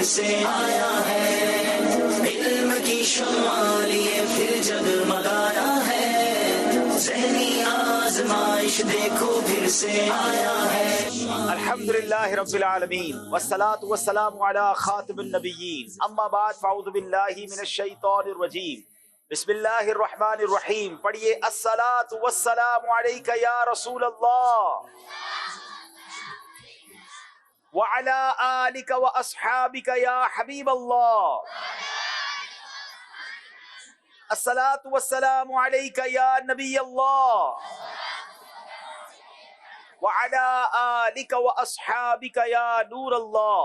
سے آیا ہے، علم کی شمع لیے پھر جگمگایا ہے، ذہنی آزمائش دیکھو پھر سے آیا ہے۔ الحمدللہ رب العالمین والصلاة والسلام علی خاتم النبیین، اما بعد فاعوذ باللہ من الشیطان الرجیم، بسم اللہ الرحمن الرحیم۔ پڑھیے الصلاة والسلام علیک یا رسول اللہ وعلی آلک واصحابک یا حبیب اللہ، الصلاة والسلام علیک یا نبی اللہ وعلی آلک واصحابک یا نور اللہ۔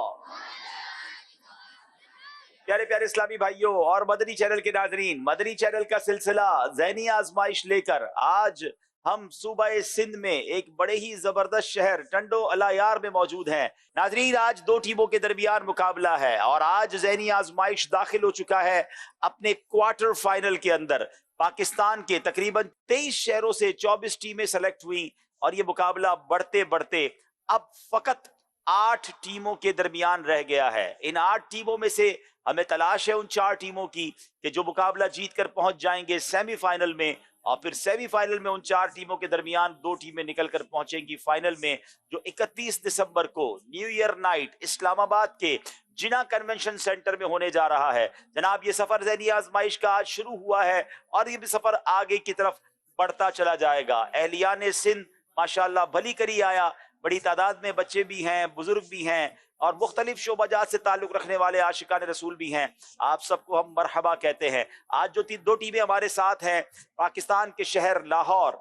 پیارے پیارے اسلامی بھائیوں اور مدنی چینل کے ناظرین، مدنی چینل کا سلسلہ ذہنی آزمائش لے کر آج ہم صوبہ سندھ میں ایک بڑے ہی زبردست شہر ٹنڈو الایار میں موجود ہیں۔ ناظرین، آج دو ٹیموں کے درمیان مقابلہ ہے اور آج ذہنی آزمائش داخل ہو چکا ہے اپنے کوارٹر فائنل کے اندر۔ پاکستان کے تقریباً 23 شہروں سے 24 ٹیمیں سلیکٹ ہوئی اور یہ مقابلہ بڑھتے بڑھتے اب فقط 8 ٹیموں کے درمیان رہ گیا ہے۔ ان 8 ٹیموں میں سے ہمیں تلاش ہے ان 4 ٹیموں کی کہ جو مقابلہ جیت کر پہنچ جائیں گے سیمی فائنل میں، اور پھر سیمی فائنل میں ان 4 ٹیموں کے درمیان 2 ٹیمیں نکل کر پہنچیں گی فائنل میں، جو 31 دسمبر کو نیو ایئر نائٹ اسلام آباد کے جنا کنونشن سینٹر میں ہونے جا رہا ہے۔ جناب، یہ سفر ذہنی آزمائش کا آج شروع ہوا ہے اور یہ بھی سفر آگے کی طرف بڑھتا چلا جائے گا۔ اہلیان سندھ ماشاءاللہ بھلی کری آیا، بڑی تعداد میں بچے بھی ہیں، بزرگ بھی ہیں اور مختلف شعبہ جات سے تعلق رکھنے والے عاشقان رسول بھی ہیں۔ آپ سب کو ہم مرحبا کہتے ہیں۔ آج جو 2 ٹیمیں ہمارے ساتھ ہیں، پاکستان کے شہر لاہور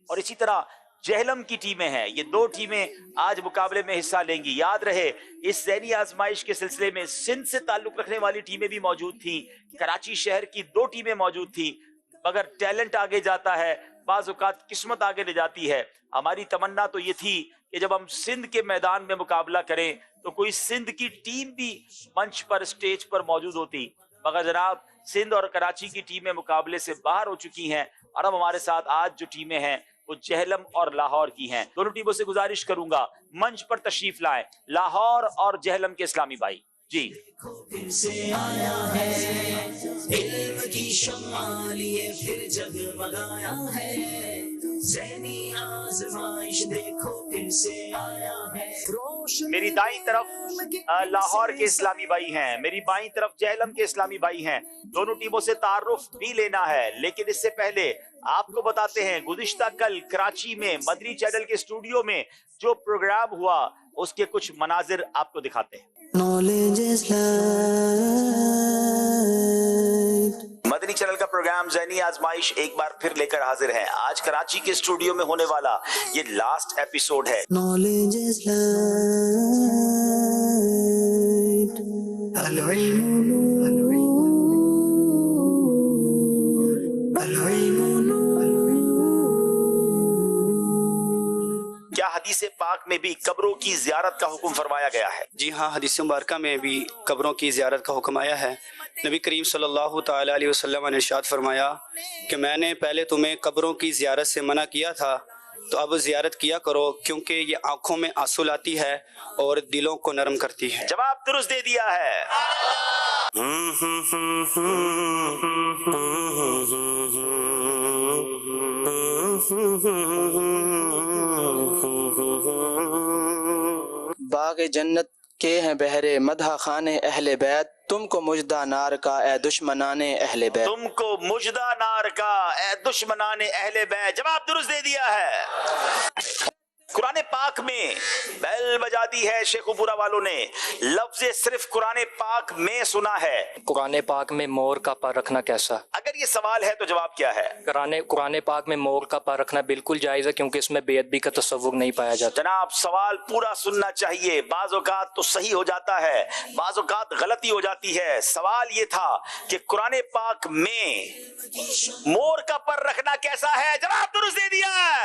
اور اسی طرح جہلم کی ٹیمیں ہیں، یہ 2 ٹیمیں آج مقابلے میں حصہ لیں گی۔ یاد رہے، اس ذہنی آزمائش کے سلسلے میں سندھ سے تعلق رکھنے والی ٹیمیں بھی موجود تھیں، کراچی شہر کی 2 ٹیمیں موجود تھیں، مگر ٹیلنٹ آگے جاتا ہے، بعض اوقات قسمت آگے لے جاتی ہے۔ ہماری تمنا تو یہ تھی کہ جب ہم سندھ کے میدان میں مقابلہ کریں تو کوئی سندھ کی ٹیم بھی منچ پر اسٹیج پر موجود ہوتی، مگر جناب سندھ اور کراچی کی ٹیمیں مقابلے سے باہر ہو چکی ہیں اور اب ہمارے ساتھ آج جو ٹیمیں ہیں وہ جہلم اور لاہور کی ہیں۔ دونوں ٹیموں سے گزارش کروں گا منچ پر تشریف لائیں لاہور اور جہلم کے اسلامی بھائی۔ جی پھر سے آیا ہے، علم کی شمع لیے پھر جگمگایا ہے، ذہنی آزمائش دیکھو پھر سے آیا ہے۔ میری دائیں طرف لاہور کے اسلامی بھائی ہیں، میری بائیں طرف جہلم کے اسلامی بھائی ہیں۔ دونوں ٹیموں سے تعارف بھی لینا ہے، لیکن اس سے پہلے آپ کو بتاتے ہیں گزشتہ کل کراچی میں مدنی چینل کے اسٹوڈیو میں جو پروگرام ہوا اس کے کچھ مناظر آپ کو دکھاتے ہیں۔ مدنی چینل کا پروگرام ذہنی آزمائش ایک بار پھر لے کر حاضر ہے۔ آج کراچی کے اسٹوڈیو میں ہونے والا یہ لاسٹ ایپیسوڈ ہے۔ کیا حدیث پاک میں بھی قبروں کی زیارت کا حکم فرمایا گیا ہے؟ جی ہاں، حدیث مبارکہ میں بھی قبروں کی زیارت کا حکم آیا ہے۔ نبی کریم صلی اللہ تعالیٰ علیہ وسلم نے ارشاد فرمایا کہ میں نے پہلے تمہیں قبروں کی زیارت سے منع کیا تھا، تو اب زیارت کیا کرو، کیونکہ یہ آنکھوں میں آنسو لاتی ہے اور دلوں کو نرم کرتی ہے۔ جواب درست دے دیا ہے۔ باغ جنت کے ہیں بہرے مدح خان اہل بیت، تم کو مجدہ نار کا اے دشمنان اہل بیت۔ تم کو مجدہ نار کا اے دشمنان اہل بیت، جواب درست دے دیا ہے۔ قرآن پاک میں بیل بجا دی ہے شیخ پورا والوں نے، لفظ صرف قرآن پاک میں سنا ہے۔ قرآن پاک میں مور کا پر رکھنا کیسا؟ اگر یہ سوال ہے تو جواب کیا ہے؟ قرآن پاک میں مور کا پر رکھنا بالکل جائز ہے، کیونکہ اس میں بے ادبی کا تصور نہیں پایا جاتا۔ جناب سوال پورا سننا چاہیے، بعض اوقات تو صحیح ہو جاتا ہے، بعض اوقات غلطی ہو جاتی ہے۔ سوال یہ تھا کہ قرآن پاک میں مور کا پر رکھنا کیسا ہے، جواب درست دے دیا ہے۔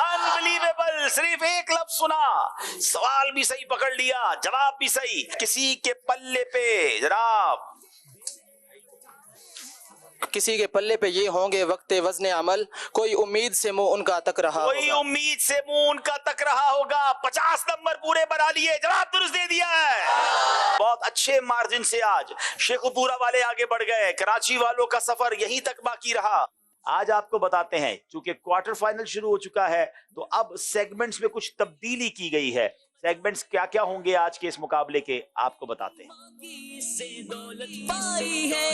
انبلیویبل، صرف ایک لفظ سنا، سوال بھی صحیح پکڑ لیا، جواب بھی صحیح۔ کسی کے پلے پہ جناب کسی کے پلے پہ یہ ہوں گے وقت وزن عمل، کوئی امید سے منہ ان کا تک رہا کوئی ہوگا۔ امید سے منہ ان کا تک رہا ہوگا۔ 50 نمبر پورے بنا لیے، جواب درست دے دیا ہے۔ بہت اچھے مارجن سے آج شیخ پورا والے آگے بڑھ گئے، کراچی والوں کا سفر یہیں تک باقی رہا۔ آج آپ کو بتاتے ہیں، چونکہ کوارٹر فائنل شروع ہو چکا ہے تو اب سیگمنٹس میں کچھ تبدیلی کی گئی ہے۔ سیگمنٹس کیا کیا ہوں گے آج کے اس مقابلے کے، آپ کو بتاتے ہیں۔ سے دولت پائی ہے،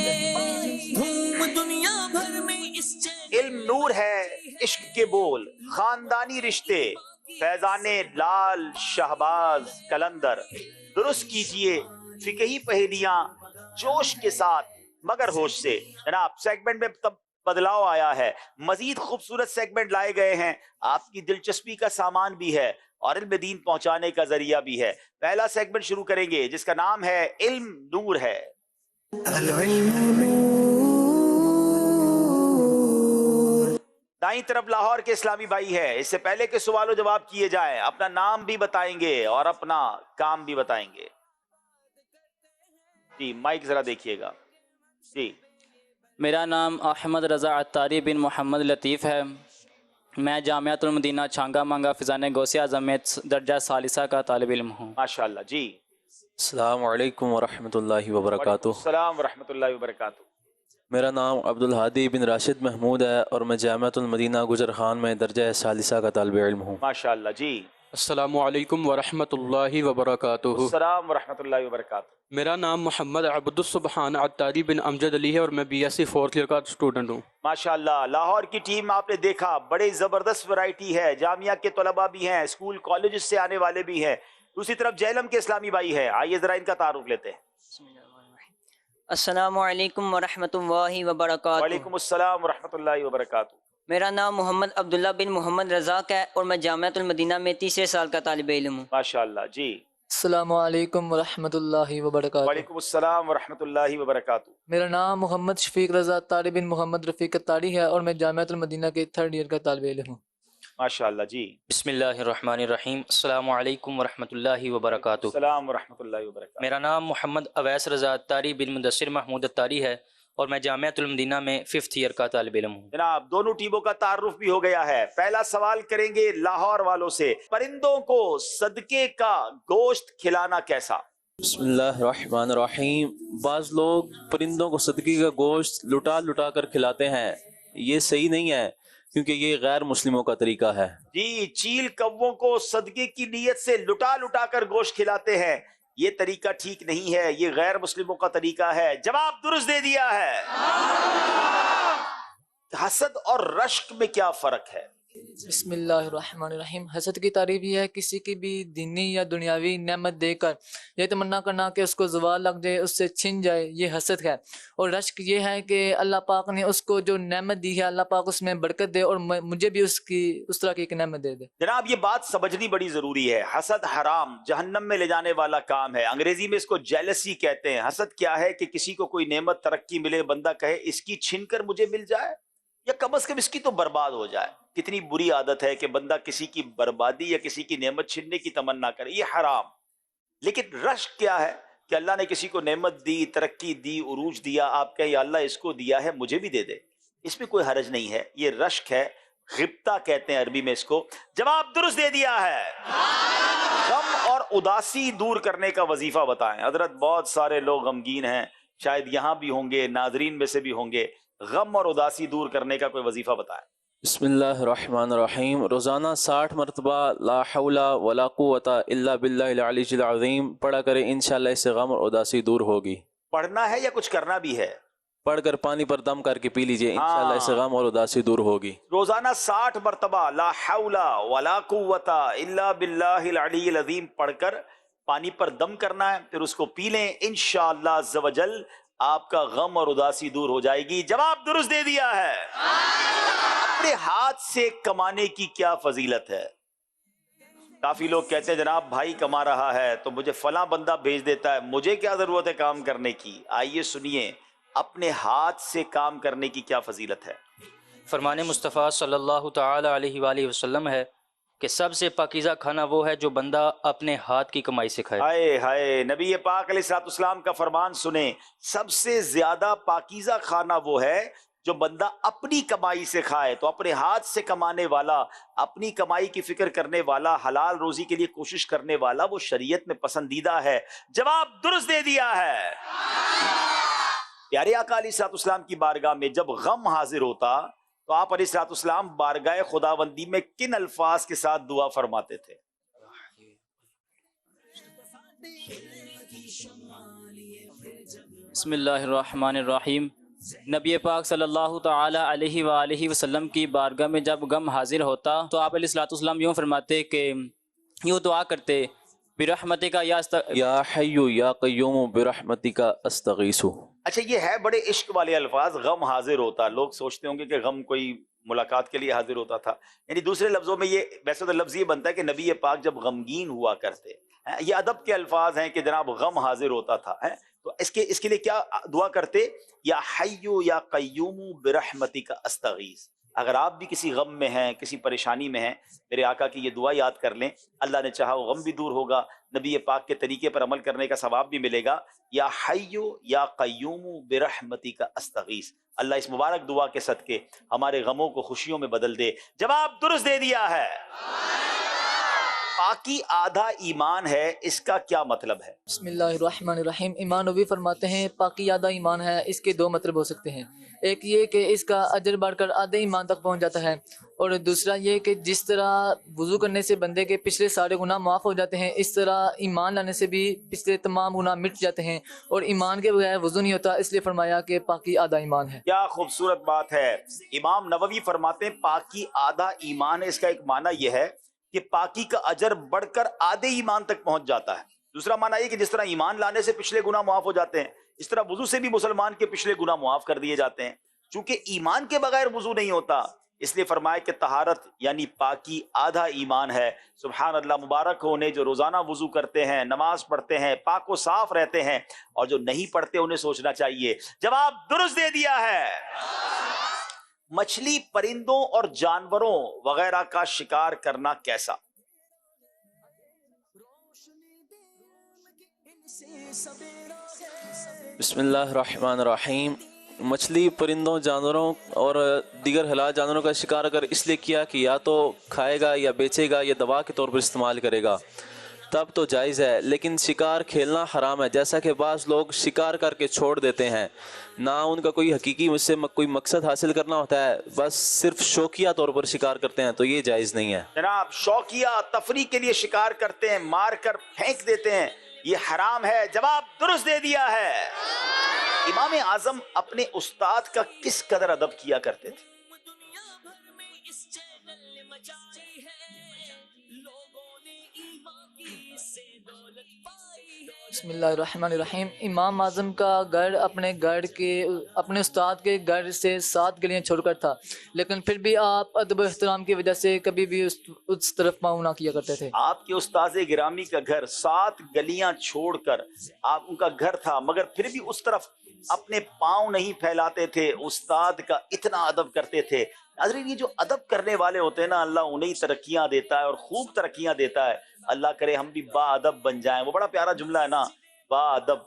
دھوم دنیا بھر میں اس علم نور ہے، عشق کے بول، خاندانی رشتے، فیضان لال شہباز کلندر، درست کیجئے فقہی پہیلیاں جوش کے ساتھ مگر ہوش سے۔ جناب سیگمنٹ میں تب بدلاؤ آیا ہے، مزید خوبصورت سیگمنٹ لائے گئے ہیں، آپ کی دلچسپی کا سامان بھی ہے اور علم دین پہنچانے کا ذریعہ بھی ہے۔ پہلا سیگمنٹ شروع کریں گے جس کا نام ہے علم نور ہے۔ دائیں طرف لاہور کے اسلامی بھائی ہے۔ اس سے پہلے کہ سوال و جواب کیے جائیں اپنا نام بھی بتائیں گے اور اپنا کام بھی بتائیں گے۔ جی مائک ذرا دیکھیے گا۔ جی میرا نام احمد رضا عطاری بن محمد لطیف ہے، میں جامعۃ المدینہ چھانگا مانگا فضان غوث اعظم میں درجہ ثالثہ کا طالب علم ہوں۔ ماشاءاللہ۔ جی السلام علیکم ورحمۃ اللہ وبرکاتہ۔ السلام ورحمۃ اللہ وبرکاتہ۔ میرا نام عبدالہادی بن راشد محمود ہے اور میں جامعۃ المدینہ گجر خان میں درجہ ثالثہ کا طالب علم ہوں۔ ماشاءاللہ۔ جی السلام علیکم ورحمۃ اللہ وبرکاتہ۔ السلام ورحمۃ اللہ وبرکاتہ۔ میرا نام محمد عبد السبحان عطاری بن امجد علی ہے اور میں B S C 4th year کا اسٹوڈنٹ ہوں۔ ماشاءاللہ۔ لاہور کی ٹیم آپ نے دیکھا بڑے زبردست ورائٹی ہے، جامعہ کے طلباء بھی ہیں، اسکول کالجز سے آنے والے بھی ہیں۔ دوسری طرف جہلم کے اسلامی بھائی ہیں، آئیے ذرا ان کا تعارف لیتے ہیں۔ السلام علیکم ورحمۃ اللہ وبرکاتہ۔ وعلیکم السلام ورحمۃ اللہ وبرکاتہ۔ میرا نام محمد عبداللہ بن محمد رزاق ہے اور میں جامعۃ المدینہ میں تیسرے سال کا طالب علم ہوں۔ ماشاءاللہ۔ جی السلام علیکم ورحمۃ اللہ وبرکاتہ۔ وعلیکم السلام ورحمۃ اللہ وبرکاتہ۔ میرا نام محمد شفیق رضا طاری بن محمد رفیق اتاری ہے اور میں جامعۃ المدینہ کے 3rd ایئر کا طالب علم ہوں۔ ماشاءاللہ۔ جی بسم اللہ الرحمن الرحیم۔ السلام علیکم ورحمۃ اللہ وبرکاتہ۔ السلام ورحمۃ اللہ وبرکاتہ۔ میرا نام محمد اویس رضا اتاری بن مدثر محمود اتاری ہے اور میں جامعۃ المدینہ میں 5th ایئر کا طالب علم ہوں۔ جناب دونوں ٹیموں کا تعارف بھی ہو گیا ہے۔ پہلا سوال کریں گے لاہور والوں سے، پرندوں کو صدقے کا گوشت کھلانا کیسا؟ بسم اللہ الرحمن الرحیم۔ بعض لوگ پرندوں کو صدقے کا گوشت لٹا لٹا کر کھلاتے ہیں، یہ صحیح نہیں ہے کیونکہ یہ غیر مسلموں کا طریقہ ہے۔ جی چیل کووں کو صدقے کی نیت سے لٹا لٹا کر گوشت کھلاتے ہیں، یہ طریقہ ٹھیک نہیں ہے، یہ غیر مسلموں کا طریقہ ہے۔ جواب درست دے دیا ہے۔ حسد اور رشک میں کیا فرق ہے؟ بسم اللہ الرحمن الرحیم۔ حسد کی تعریف یہ ہے کسی کی بھی دینی یا دنیاوی نعمت دے کر یہ تمنا کرنا کہ اس کو زوال لگ جائے، اس سے چھن جائے، یہ حسد ہے۔ اور رشک یہ ہے کہ اللہ پاک نے اس کو جو نعمت دی ہے اللہ پاک اس میں برکت دے اور مجھے بھی اس طرح کی ایک نعمت دے دے۔ جناب یہ بات سمجھنی بڑی ضروری ہے۔ حسد حرام، جہنم میں لے جانے والا کام ہے۔ انگریزی میں اس کو جیلسی کہتے ہیں۔ حسد کیا ہے کہ کسی کو کوئی نعمت ترقی ملے، بندہ کہے اس کی چھن کر مجھے مل جائے یا کم از کم اس کی تو برباد ہو جائے۔ کتنی بری عادت ہے کہ بندہ کسی کی بربادی یا کسی کی نعمت چھیننے کی تمنا کرے، یہ حرام۔ لیکن رشک کیا ہے کہ اللہ نے کسی کو نعمت دی، ترقی دی، عروج دیا، آپ کہیں یا اللہ اس کو دیا ہے مجھے بھی دے دے، اس میں کوئی حرج نہیں ہے، یہ رشک ہے، غبطہ کہتے ہیں عربی میں اس کو۔ جواب درست دے دیا ہے۔ غم اور اداسی دور کرنے کا وظیفہ بتائیں۔ حضرت بہت سارے لوگ غمگین ہیں، شاید یہاں بھی ہوں گے، ناظرین میں سے بھی ہوں گے، غم اور اداسی دور کرنے کا کوئی وظیفہ بتائیں۔ بسم اللہ الرحمن الرحیم۔ روزانہ 60 مرتبہ لا حول ولا قوت الا باللہ العلی العظیم پڑھا کریں، انشاءاللہ اس سے غم اور اداسی دور ہوگی۔ پڑھنا ہے یا کچھ کرنا بھی ہے؟ پڑھ کر پانی پر دم کر کے پی لیجئے، انشاءاللہ اس سے غم اور اداسی دور ہوگی۔ روزانہ 60 مرتبہ لا حول ولا قوت الا باللہ العلی العظیم پڑھ کر پانی پر دم کرنا ہے، پھر اس کو پی لیں، انشاءاللہ عز و جل آپ کا غم اور اداسی دور ہو جائے گی۔ جواب درست دے دیا ہے۔ اپنے ہاتھ سے کمانے کی کیا فضیلت ہے؟ کافی لوگ کہتے ہیں جناب بھائی کما رہا ہے تو مجھے فلاں بندہ بھیج دیتا ہے، مجھے کیا ضرورت ہے کام کرنے کی؟ آئیے سنیے اپنے ہاتھ سے کام کرنے کی کیا فضیلت ہے۔ فرمان مصطفیٰ صلی اللہ تعالی علیہ وآلہ وسلم ہے کہ سب سے پاکیزہ کھانا وہ ہے جو بندہ اپنے ہاتھ کی کمائی سے کھائے۔ ہائے ہائے، نبی پاک علیہ الصلوۃ والسلام کا فرمان سنیں، سب سے زیادہ پاکیزہ کھانا وہ ہے جو بندہ اپنی کمائی سے کھائے۔ تو اپنے ہاتھ سے کمانے والا، اپنی کمائی کی فکر کرنے والا، حلال روزی کے لیے کوشش کرنے والا، وہ شریعت میں پسندیدہ ہے۔ جواب درست دے دیا ہے۔ پیارے آقا علیہ الصلوۃ والسلام کی بارگاہ میں جب غم حاضر ہوتا تو آپ علیہ الصلوۃ والسلام بارگاہ خداوندی میں کن الفاظ کے ساتھ دعا فرماتے تھے؟ بسم اللہ الرحمن الرحیم۔ نبی پاک صلی اللہ تعالی علیہ وآلہ وسلم کی بارگاہ میں جب غم حاضر ہوتا تو آپ علیہ الصلوۃ والسلام یوں فرماتے کہ یوں دعا کرتے، برحمتک یا حی یا قیوم برحمتک استغیث۔ اچھا، یہ ہے بڑے عشق والے الفاظ، غم حاضر ہوتا۔ لوگ سوچتے ہوں گے کہ غم کوئی ملاقات کے لیے حاضر ہوتا تھا، یعنی دوسرے لفظوں میں یہ ویسے تو لفظ یہ بنتا ہے کہ نبی پاک جب غمگین ہوا کرتے، یہ ادب کے الفاظ ہیں کہ جناب غم حاضر ہوتا تھا، تو اس کے لیے کیا دعا کرتے؟ یا حیو یا قیوم برحمتک استغیث۔ اگر آپ بھی کسی غم میں ہیں، کسی پریشانی میں ہیں، میرے آقا کی یہ دعا یاد کر لیں، اللہ نے چاہا وہ غم بھی دور ہوگا، نبی پاک کے طریقے پر عمل کرنے کا ثواب بھی ملے گا۔ یا حیو یا قیوم برحمتک استغیث، اللہ اس مبارک دعا کے صدقے ہمارے غموں کو خوشیوں میں بدل دے۔ جواب درست دے دیا ہے۔ پاکی آدھا ایمان ہے، اس کا کیا مطلب ہے؟ بسم اللہ الرحمن الرحیم۔ امام نبوی فرماتے ہیں پاکی آدھا ایمان ہے، اس کے دو مطلب ہو سکتے ہیں۔ ایک یہ کہ اس کا اجر بڑھ کر آدھے ایمان تک پہنچ جاتا ہے، اور دوسرا یہ کہ جس طرح وضو کرنے سے بندے کے پچھلے سارے گناہ معاف ہو جاتے ہیں، اس طرح ایمان لانے سے بھی پچھلے تمام گناہ مٹ جاتے ہیں، اور ایمان کے بغیر وضو نہیں ہوتا، اس لیے فرمایا کہ پاکی آدھا ایمان ہے۔ کیا خوبصورت بات ہے۔ امام نووی فرماتے ہیں پاکی آدھا ایمان ہے، اس کا ایک معنی یہ ہے کہ پاکی کا اجر بڑھ کر آدھے ایمان تک پہنچ جاتا ہے۔ دوسرا معنی یہ کہ جس طرح ایمان لانے سے پچھلے گناہ معاف ہو جاتے ہیں، اس طرح وضو سے بھی مسلمان کے پچھلے گناہ معاف کر دیے جاتے ہیں۔ چونکہ ایمان کے بغیر وضو نہیں ہوتا، اس لیے فرمایا کہ طہارت یعنی پاکی آدھا ایمان ہے۔ سبحان اللہ، مبارک ہو انہیں جو روزانہ وضو کرتے ہیں، نماز پڑھتے ہیں، پاک و صاف رہتے ہیں، اور جو نہیں پڑھتے انہیں سوچنا چاہیے۔ جواب درست دے دیا ہے۔ مچھلی، پرندوں اور جانوروں وغیرہ کا شکار کرنا کیسا؟ بسم اللہ الرحمن الرحیم۔ مچھلی، پرندوں، جانوروں اور دیگر حلال جانوروں کا شکار اگر اس لیے کیا کہ یا تو کھائے گا یا بیچے گا یا دوا کے طور پر استعمال کرے گا تب تو جائز ہے، لیکن شکار کھیلنا حرام ہے، جیسا کہ بعض لوگ شکار کر کے چھوڑ دیتے ہیں، نہ ان کا کوئی حقیقی مجھ سے کوئی مقصد حاصل کرنا ہوتا ہے، بس صرف شوقیہ طور پر شکار کرتے ہیں، تو یہ جائز نہیں ہے۔ جناب شوقیہ تفریح کے لیے شکار کرتے ہیں، مار کر پھینک دیتے ہیں، یہ حرام ہے۔ جواب درست دے دیا ہے۔ امام اعظم اپنے استاد کا کس قدر ادب کیا کرتے تھے؟ بسم اللہ الرحمن الرحیم۔ امام اعظم کا گھر اپنے استاد کے گھر سے 7 گلیاں چھوڑ کر تھا، لیکن پھر بھی آپ ادب و احترام کی وجہ سے کبھی بھی اس طرف پاؤں نہ کیا کرتے تھے۔ آپ کے استاذ گرامی کا گھر 7 گلیاں چھوڑ کر آپ ان کا گھر تھا، مگر پھر بھی اس طرف اپنے پاؤں نہیں پھیلاتے تھے، استاد کا اتنا ادب کرتے تھے۔ حضرت یہ جو ادب کرنے والے ہوتے ہیں نا، اللہ انہیں ترقیاں دیتا ہے اور خوب ترقیاں دیتا ہے۔ اللہ کرے ہم بھی با ادب بن جائیں۔ وہ بڑا پیارا جملہ ہے نا، با ادب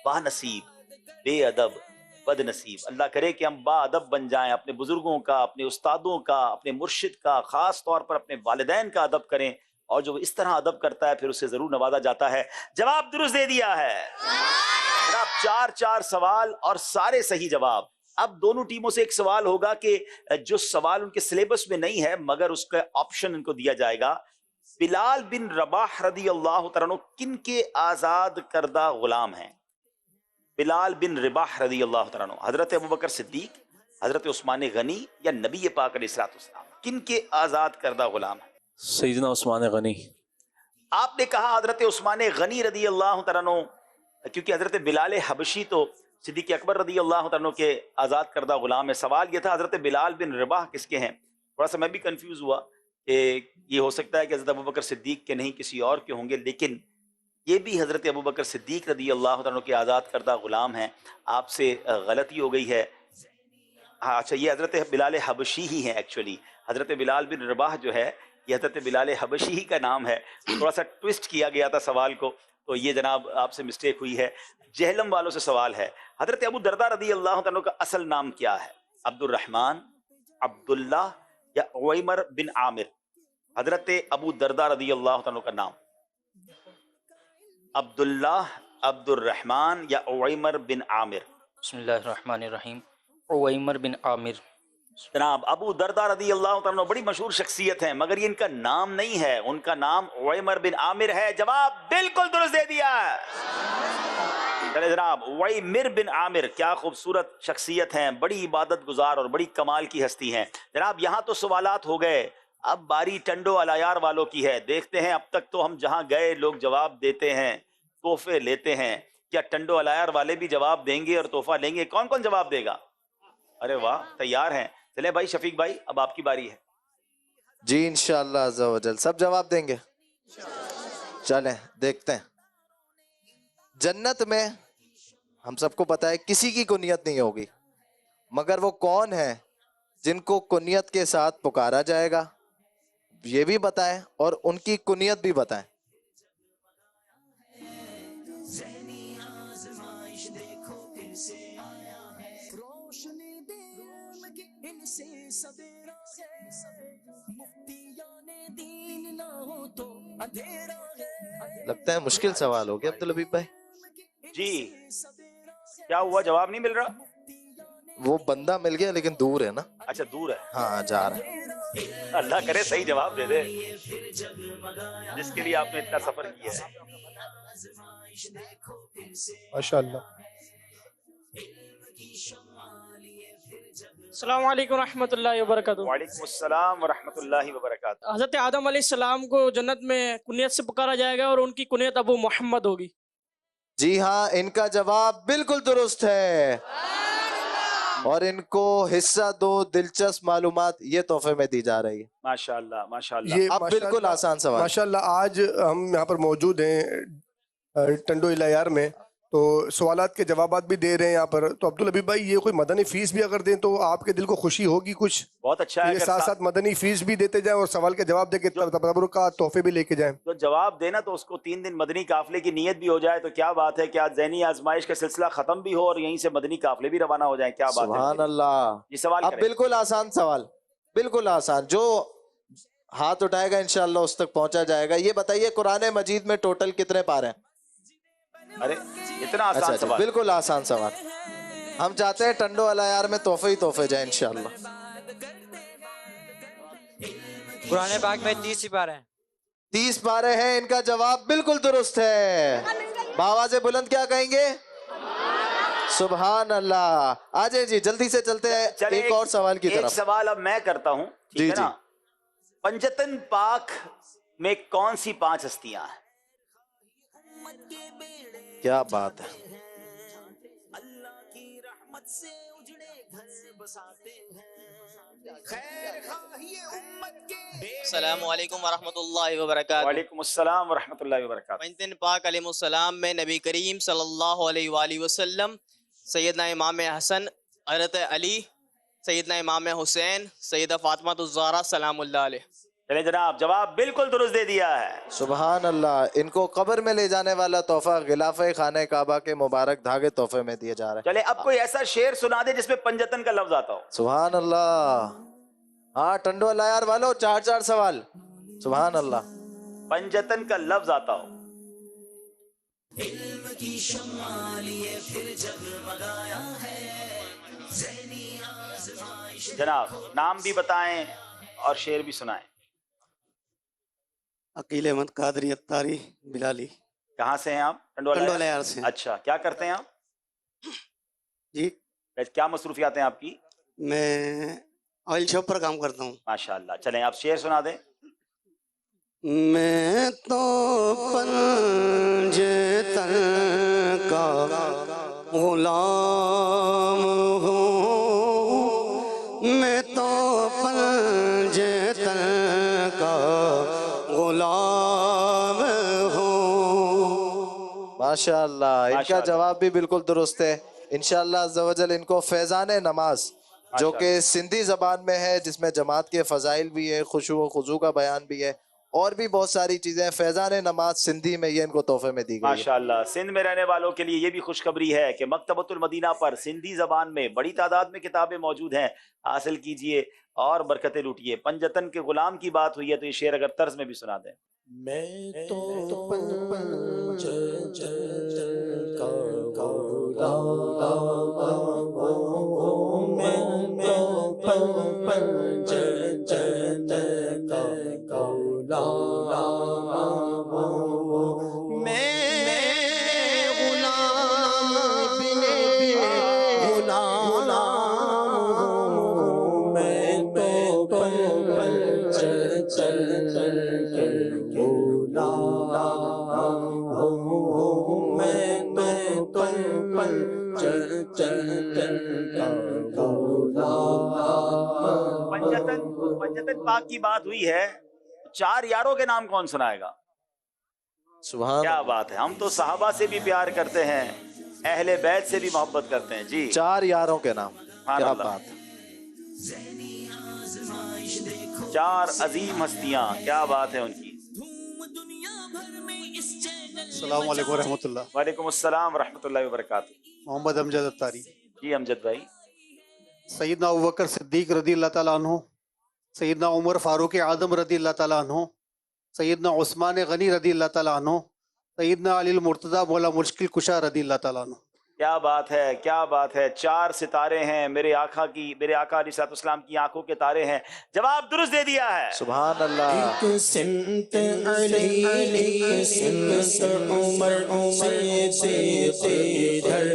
با نصیب، بے ادب بد نصیب۔ اللہ کرے کہ ہم با ادب بن جائیں، اپنے بزرگوں کا، اپنے استادوں کا، اپنے مرشد کا، خاص طور پر اپنے والدین کا ادب کریں، اور جو اس طرح ادب کرتا ہے پھر اسے ضرور نوازا جاتا ہے۔ جواب درست دے دیا ہے جناب۔ 4 سوال اور سارے صحیح جواب۔ اب دونوں ٹیموں سے ایک سوال ہوگا کہ جو سوال ان کے سلیبس میں نہیں ہے مگر اس کا آپشن ان کو دیا جائے گا۔ بلال بن رباح رضی اللہ تعالیٰ عنہ کن کے آزاد کردہ غلام ہیں؟ بلال بن رباح رضی اللہ تعالیٰ عنہ حضرت ابوبکر صدیق، حضرت عثمان غنی یا نبی پاک علیہ الصلوۃ والسلام، کن کے آزاد کردہ غلام ہیں؟ سیدنا عثمان غنی۔ آپ نے کہا حضرت عثمان غنی رضی اللہ تعالیٰ عنہ، کیونکہ حضرت بلال حبشی تو صدیق اکبر رضی اللہ تعالیٰ عنہ کے آزاد کردہ غلام ہے۔ سوال یہ تھا حضرت بلال بن رباح کس کے ہیں؟ تھوڑا سا میں بھی کنفیوز ہوا کہ یہ ہو سکتا ہے کہ حضرت ابوبکر صدیق کے نہیں کسی اور کے ہوں گے، لیکن یہ بھی حضرت ابوبکر صدیق رضی اللہ تعالیٰ عنہ کے آزاد کردہ غلام ہیں۔ آپ سے غلطی ہو گئی ہے۔ ہاں اچھا، یہ حضرت بلال حبشی ہی ہیں ایکچولی۔ حضرت بلال بن رباح جو ہے یہ حضرت بلال حبشی ہی کا نام ہے، تھوڑا سا ٹوسٹ کیا گیا تھا سوال کو، تو یہ جناب آپ سے مسٹیک ہوئی ہے۔ جہلم والوں سے سوال ہے، حضرت ابو درداء رضی اللہ عنہ کا اصل نام کیا ہے؟ عبد الرحمن، عبداللہ یا عویمر بن عامر؟ حضرت ابو درداء رضی اللہ عنہ کا نام عبداللہ، عبد الرحمن یا عویمر بن عامر؟ بسم اللہ الرحمن الرحیم، عویمر بن عامر۔ جناب ابو درداء رضی اللہ عنہ بڑی مشہور شخصیت ہیں، مگر یہ ان کا نام نہیں ہے، ان کا نام عویمر بن عامر ہے۔ جواب بالکل درست دے دیا ہے۔ چلے جناب، عویمر بن عامر کیا خوبصورت شخصیت ہیں، بڑی عبادت گزار اور بڑی کمال کی ہستی ہیں۔ جناب یہاں تو سوالات ہو گئے، اب باری ٹنڈو العیار والوں کی ہے۔ دیکھتے ہیں اب تک تو ہم جہاں گئے لوگ جواب دیتے ہیں، تحفے لیتے ہیں، کیا ٹنڈو العیار والے بھی جواب دیں گے اور تحفہ لیں گے؟ کون کون جواب دے گا؟ ارے واہ، تیار ہیں۔ چلے بھائی شفیق بھائی، اب آپ کی باری ہے۔ جی انشاءاللہ عز و جل سب جواب دیں گے۔ چلیں دیکھتے ہیں۔ جنت میں ہم سب کو پتا ہے کسی کی کنیت نہیں ہوگی، مگر وہ کون ہے جن کو کنیت کے ساتھ پکارا جائے گا، یہ بھی بتائیں اور ان کی کنیت بھی بتائیں۔ لگتا ہے مشکل سوال ہو گیا عبدالحبیب بھائی۔ جی کیا ہوا، جواب نہیں مل رہا؟ وہ بندہ مل گیا لیکن دور ہے نا۔ اچھا دور ہے، ہاں جا رہا ہے۔ اللہ کرے صحیح جواب دے دے جس کے لیے آپ نے اتنا سفر کیا ہے۔ ماشاءاللہ۔ السلام علیکم ورحمۃ اللہ وبرکاتہ۔ وعلیکم السلام ورحمۃ اللہ وبرکاتہ۔ حضرت آدم علیہ السلام کو جنت میں کنیت سے پکارا جائے گا اور ان کی کنیت ابو محمد ہوگی۔ جی ہاں، ان کا جواب بالکل درست ہے اور ان کو حصہ دو دلچسپ معلومات یہ تحفے میں دی جا رہی ہے۔ ماشاءاللہ ماشاءاللہ۔ یہ اب بالکل آسان سوال۔ ماشاءاللہ آج ہم یہاں پر موجود ہیں ٹنڈو العیار میں، تو سوالات کے جوابات بھی دے رہے ہیں یہاں پر۔ تو عبدالحبیب بھائی یہ کوئی مدنی فیس بھی اگر دیں تو آپ کے دل کو خوشی ہوگی کچھ؟ بہت اچھا ہے، یہ ساتھ ساتھ مدنی فیس بھی دیتے جائیں اور سوال کے جواب دے کے تبرکات تحفے بھی لے کے جائیں۔ تو جواب دینا تو اس کو 3 دن مدنی قافلے کی نیت بھی ہو جائے تو کیا بات ہے کہ آج ذہنی آزمائش کا سلسلہ ختم بھی ہو اور یہیں سے مدنی قافلے بھی روانہ ہو جائیں، کیا بات ہے؟ سبحان اللہ۔ یہ سوال اب بالکل آسان سوال، بالکل آسان، جو ہاتھ اٹھائے گا انشاءاللہ اس تک پہنچا جائے گا۔ یہ بتائیے قرآن مجید میں ٹوٹل کتنے پارے ہیں؟ ارے اتنا آسان سوال، بالکل آسان سوال۔ ہم چاہتے ہیں ٹنڈو العیار میں تحفے ہی تحفے جائیں انشاءاللہ۔ قرآن پاک میں 30 پارے ہیں۔ 30 پارے ہیں، ان کا جواب بالکل درست ہے۔ بآواز بلند کیا کہیں گے؟ سبحان اللہ۔ آجائیں جی جلدی سے چلتے ہیں ایک اور سوال کی طرف۔ ایک سوال اب میں کرتا ہوں، ٹھیک ہے نا؟ پنجتن پاک میں کون سی 5 ہستیاں ہیں؟ کیا بات ہے۔ السلام علیکم ورحمۃ اللہ وبرکاتہ۔ وعلیکم السلام ورحمۃ اللہ وبرکاتہ۔ پنجتن پاک علیہ السلام میں نبی کریم صلی اللہ علیہ وآلہ وسلم، سیدنا امام حسن، حضرت علی، سیدنا امام حسین، سیدہ فاطمہ الزہرا سلام اللہ علیہ۔ چلے جناب، جواب بالکل درست دے دیا ہے۔ سبحان اللہ۔ ان کو قبر میں لے جانے والا تحفہ غلاف خانہ کعبہ کے مبارک دھاگے تحفے میں دیے جا رہے ہیں۔ چلے اب کوئی ایسا شعر سنا دے جس میں پنجتن کا لفظ آتا ہو۔ سبحان اللہ۔ ہاں ٹنڈو العیار والو 4 سوال۔ سبحان اللہ۔ پنجتن کا لفظ آتا ہو۔ علم کی شمع لیے پھر جگمگایا ہے، ذہنی آزمائش۔ جناب نام بھی بتائیں اور شعر بھی سنائیں۔ عقیل احمد قادری اتاری بلالی۔ کہاں سے ہیں آپ؟ ٹنڈو العیار سے۔ اچھا، کیا کرتے ہیں آپ؟ جی کیا مصروفیات ہیں آپ کی؟ میں آئل شاپ پر کام کرتا ہوں۔ ماشاءاللہ۔ چلیں آپ شعر سنا دیں۔ میں تو پنجتن کا غلام ہوں، میں تو پنجتن کا غلام ہوں۔ ماشاءاللہ۔ ان کا جواب بھی بالکل درست ہے۔ انشاءاللہ عز و جل ان کو فیضان نماز جو کہ سندھی زبان میں ہے، جس میں جماعت کے فضائل بھی ہے، خشوع و خضوع کا بیان بھی ہے، اور بھی بہت ساری چیزیں. فیضان نماز سندھی میں یہ ان کو تحفے میں دی گئی ہے. ماشاءاللہ. سندھ میں رہنے والوں کے لیے یہ بھی خوشخبری ہے کہ مکتبۃ المدینہ پر سندھی زبان میں بڑی تعداد میں کتابیں موجود ہیں، حاصل کیجئے اور برکتیں لوٹیے. پنجتن کے غلام کی بات ہوئی ہے تو یہ شعر اگر طرز میں بھی سنا دیں. میں تو پنجتن کا غلام ہوں، میں تو پنجتن کا غلام ہوں، میں غلام بن غلام ہوں، میں تو پنجتن کے پنجتن پاک کی بات ہوئی ہے، 4 یاروں کے نام کون سنائے گا؟ سبحان کیا بات ہے. ہم تو صحابہ سے بھی پیار کرتے ہیں، اہل بیت سے بھی محبت کرتے ہیں. جی 4 یاروں کے نام، کیا بات. 4 عظیم ہستیاں، کیا بات ہے ان کی. السلام علیکم ورحمۃ اللہ. وعلیکم السلام ورحمۃ اللہ وبرکاتہ. محمد امجد اتاری. جی امجد بھائی. سیدنا ابوبکر صدیق رضی اللہ تعالیٰ عنہ، سیدنا عمر فاروق اعظم رضی اللہ تعالیٰ عنہ، سیدنا عثمان غنی رضی اللہ تعالیٰ عنہ، سیدنا علی المرتضیٰ مولا مشکل کشا رضی اللہ تعالیٰ عنہ. کیا بات ہے، کیا بات ہے. 4 ستارے ہیں میرے آقا علیہ الصلوۃ والسلام کی آنکھوں کے تارے ہیں. جواب درست دے دیا ہے. سبحان اللہ. ایک سمت علی، ایک سمت عمر، صدیق ادھر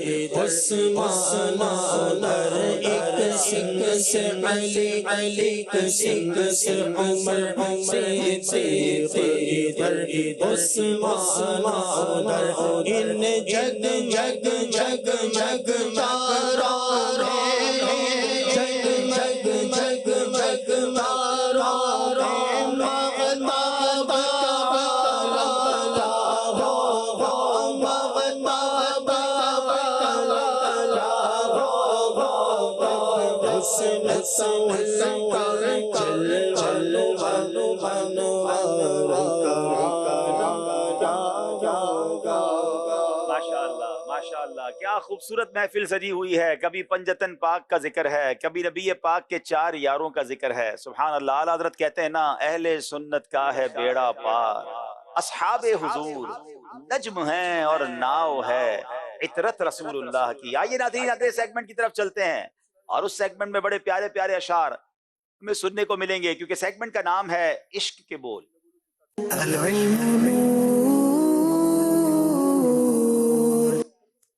عثمان ادھر، ایک سمت علی، ایک سمت عمر، صدیق ادھر عثمان ادھر. ان جگ جگ جگ جگ تارا رے، جگ جگ جگ جگ تارا رے، مغتاب کلا ہو، مغتاب کلا ہو، حسن سنور چل چل ماشاءاللہ. کیا خوبصورت محفل سجی ہوئی ہے. کبھی پنجتن پاک کا ذکر ہے، کبھی نبی پاک کے 4 یاروں کا ذکر ہے. سبحان اللہ. اعلیٰ حضرت کہتے ہیں نا، اہل سنت کا ہے بیڑا پار، اصحاب حضور نجم ہیں اور ناؤ ہے عطرت رسول اللہ کی. آئیے ناظرین اگلے سیگمنٹ کی طرف چلتے ہیں، اور اس سیگمنٹ میں بڑے پیارے پیارے اشعار ہمیں سننے کو ملیں گے، کیونکہ سیگمنٹ کا نام ہے عشق کے بول.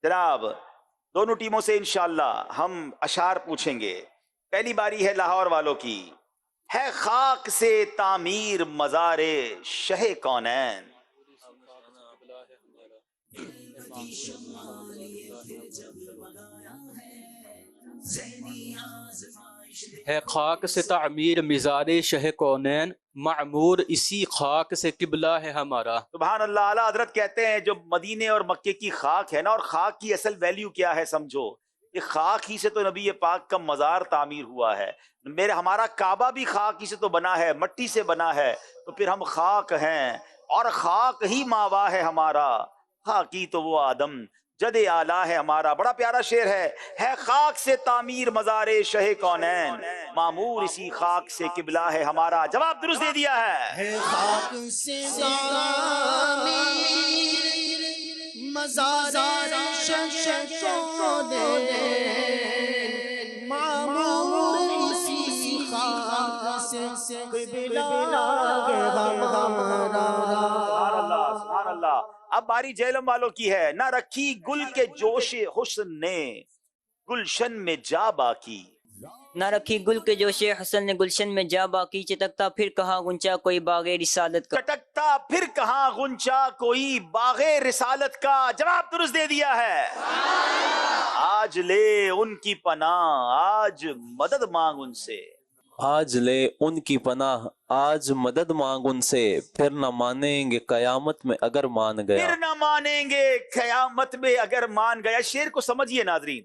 جناب دونوں ٹیموں سے انشاءاللہ ہم اشعار پوچھیں گے. پہلی باری ہے لاہور والوں کی. ہے خاک سے تعمیر مزار شہ کونین، ہے خاک سے تعمیر مزار شہ کونین، معمور اسی خاک سے قبلہ ہے ہمارا. سبحان اللہ. اعلیٰ حضرت کہتے ہیں جو مدینے اور مکے کی خاک ہے نا، اور خاک کی اصل ویلیو کیا ہے سمجھو، یہ خاک ہی سے تو نبی پاک کا مزار تعمیر ہوا ہے. ہمارا کعبہ بھی خاک ہی سے تو بنا ہے، مٹی سے بنا ہے، تو پھر ہم خاک ہیں اور خاک ہی ماوا ہے ہمارا. خاکی تو وہ آدم جد اعلیٰ ہے ہمارا. بڑا پیارا شعر ہے خاک سے تعمیر مزار شہ کونین، معمور اسی خاک سے قبلہ ہے ہمارا. جواب درست دے دیا ہے. خاک سے تعمیر مزار شہ کونین، معمور اسی خاک سے قبلہ ہے ہمارا. سبحان اللہ سبحان اللہ. اب باری جہلم والوں کی ہے. نہ رکھی گل کے جوش حسن نے گلشن میں جا باقی، نہ رکھی گل کے جوش حسن نے گلشن میں جا باقی. چٹکتا پھر کہاں غنچہ کوئی باغ رسالت کا، چٹکتا پھر کہاں غنچہ کوئی باغ رسالت کا. جواب درست دے دیا ہے. آج لے ان کی پناہ آج مدد مانگ ان سے، آج لے ان کی پناہ آج مدد مانگ ان سے، پھر نہ مانیں گے قیامت میں اگر مان گیا. پھر نہ مانیں گے قیامت میں اگر مان گیا. شعر کو سمجھیے ناظرین.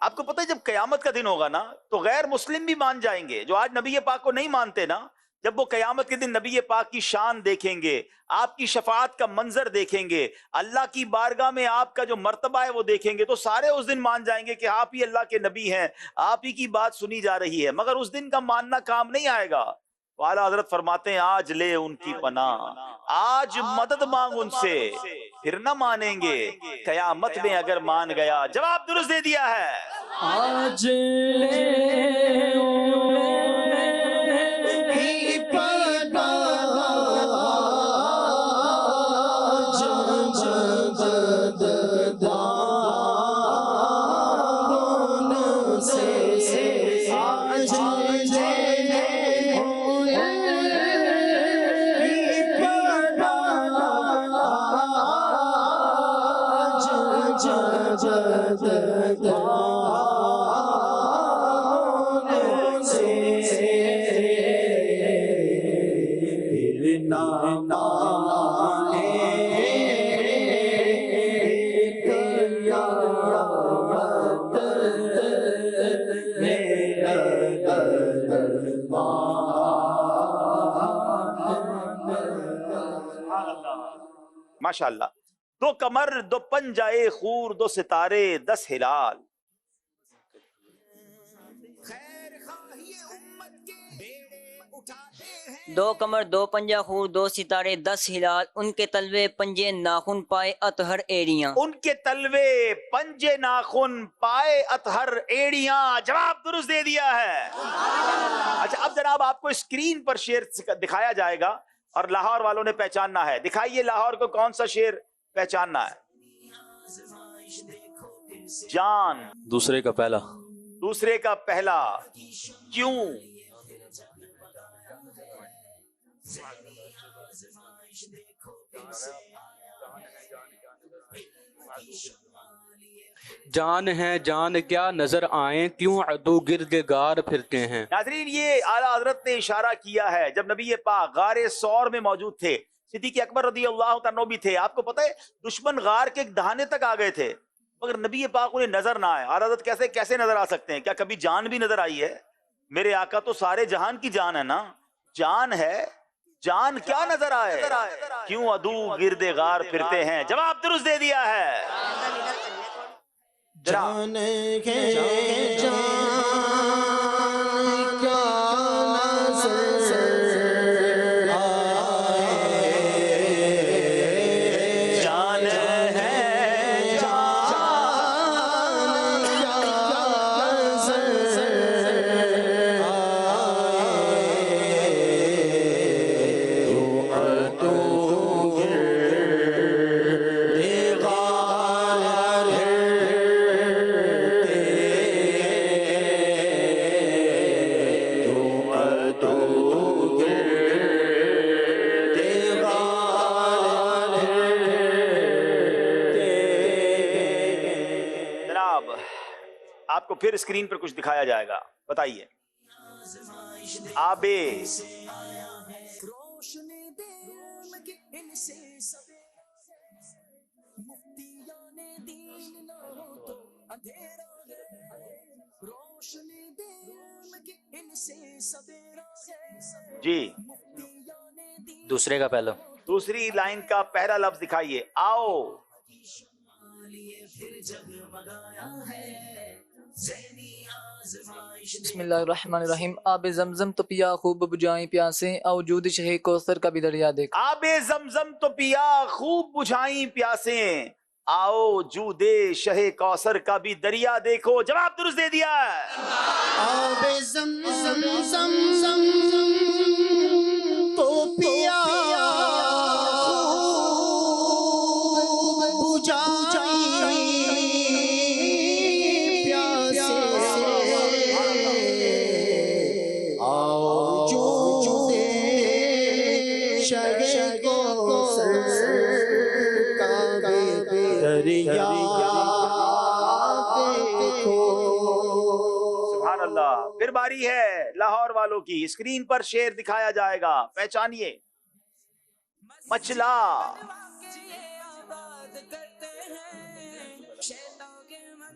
آپ کو پتہ ہے جب قیامت کا دن ہوگا نا تو غیر مسلم بھی مان جائیں گے، جو آج نبی پاک کو نہیں مانتے نا، جب وہ قیامت کے دن نبی پاک کی شان دیکھیں گے، آپ کی شفاعت کا منظر دیکھیں گے، اللہ کی بارگاہ میں آپ کا جو مرتبہ ہے وہ دیکھیں گے، تو سارے اس دن مان جائیں گے کہ آپ ہی اللہ کے نبی ہیں، آپ ہی کی بات سنی جا رہی ہے۔ مگر اس دن کا ماننا کام نہیں آئے گا۔ تو اعلیٰ حضرت فرماتے ہیں آج لے ان کی پناہ، آج مدد مانگ ان سے، پھر نہ مانیں گے قیامت میں اگر مان گیا۔ جواب درست دے دیا ہے، آج لے ماشاءاللہ۔ دو کمر دو پنجائے خور دو ستارے 10 ہلال۔ دو کمر دو پنجہ خور دو ستارے 10 ہلال، ان کے تلوے پنجے ناخن پائے اطہر ایڑیاں، ان کے تلوے پنجے ناخن پائے اطہر ایڑیاں۔ جواب درست دے دیا ہے۔ اچھا اب جناب آپ کو اسکرین پر شعر دکھایا جائے گا اور لاہور والوں نے پہچاننا ہے۔ دکھائیے لاہور کو کون سا شعر پہچاننا ہے۔ جان دوسرے کا پہلا، دوسرے کا پہلا، کیوں؟ جان ہے جان کیا نظر آئیں، کیوں عدو گرد گار پھرتے ہیں۔ ناظرین یہ اعلیٰ حضرت نے اشارہ کیا ہے جب نبی پاک غار ثور میں موجود تھے، صدیق اکبر رضی اللہ تعالیٰ عنہ بھی تھے۔ آپ کو پتہ ہے دشمن غار کے ایک دہانے تک آ گئے تھے مگر نبی پاک انہیں نظر نہ آئے۔ اعلیٰ حضرت کیسے نظر آ سکتے ہیں؟ کیا کبھی جان بھی نظر آئی ہے؟ میرے آقا تو سارے جہان کی جان ہے نا، جان ہے، جان کیا نظر آئے، کیوں عدو گرد غار پھرتے ہیں۔ جواب درست دے دیا ہے۔ جان کے جان کیا نظر آپ کو پھر اسکرین پر کچھ دکھایا جائے گا، بتائیے۔ آبے جی دوسرے کا پہلا، دوسری لائن کا پہلا لفظ دکھائیے۔ آؤ بسم اللہ الرحمن الرحیم۔ آب زمزم تو پیا خوب بجھائیں پیاسیں، اوجود شہ کوثر کا بھی دریا دیکھ۔ آب زمزم تو پیا خوب بجھائیں پیاسیں، آؤ جودے شہ کوثر کا بھی دریا دیکھو۔ جواب درست دے دیا ہے۔ آب زمزم تو پیا خوب بجھائیں سبحان اللہ۔ پھر باری ہے لاہور والوں کی، اسکرین پر شعر دکھایا جائے گا، پہچانیے۔ مچلا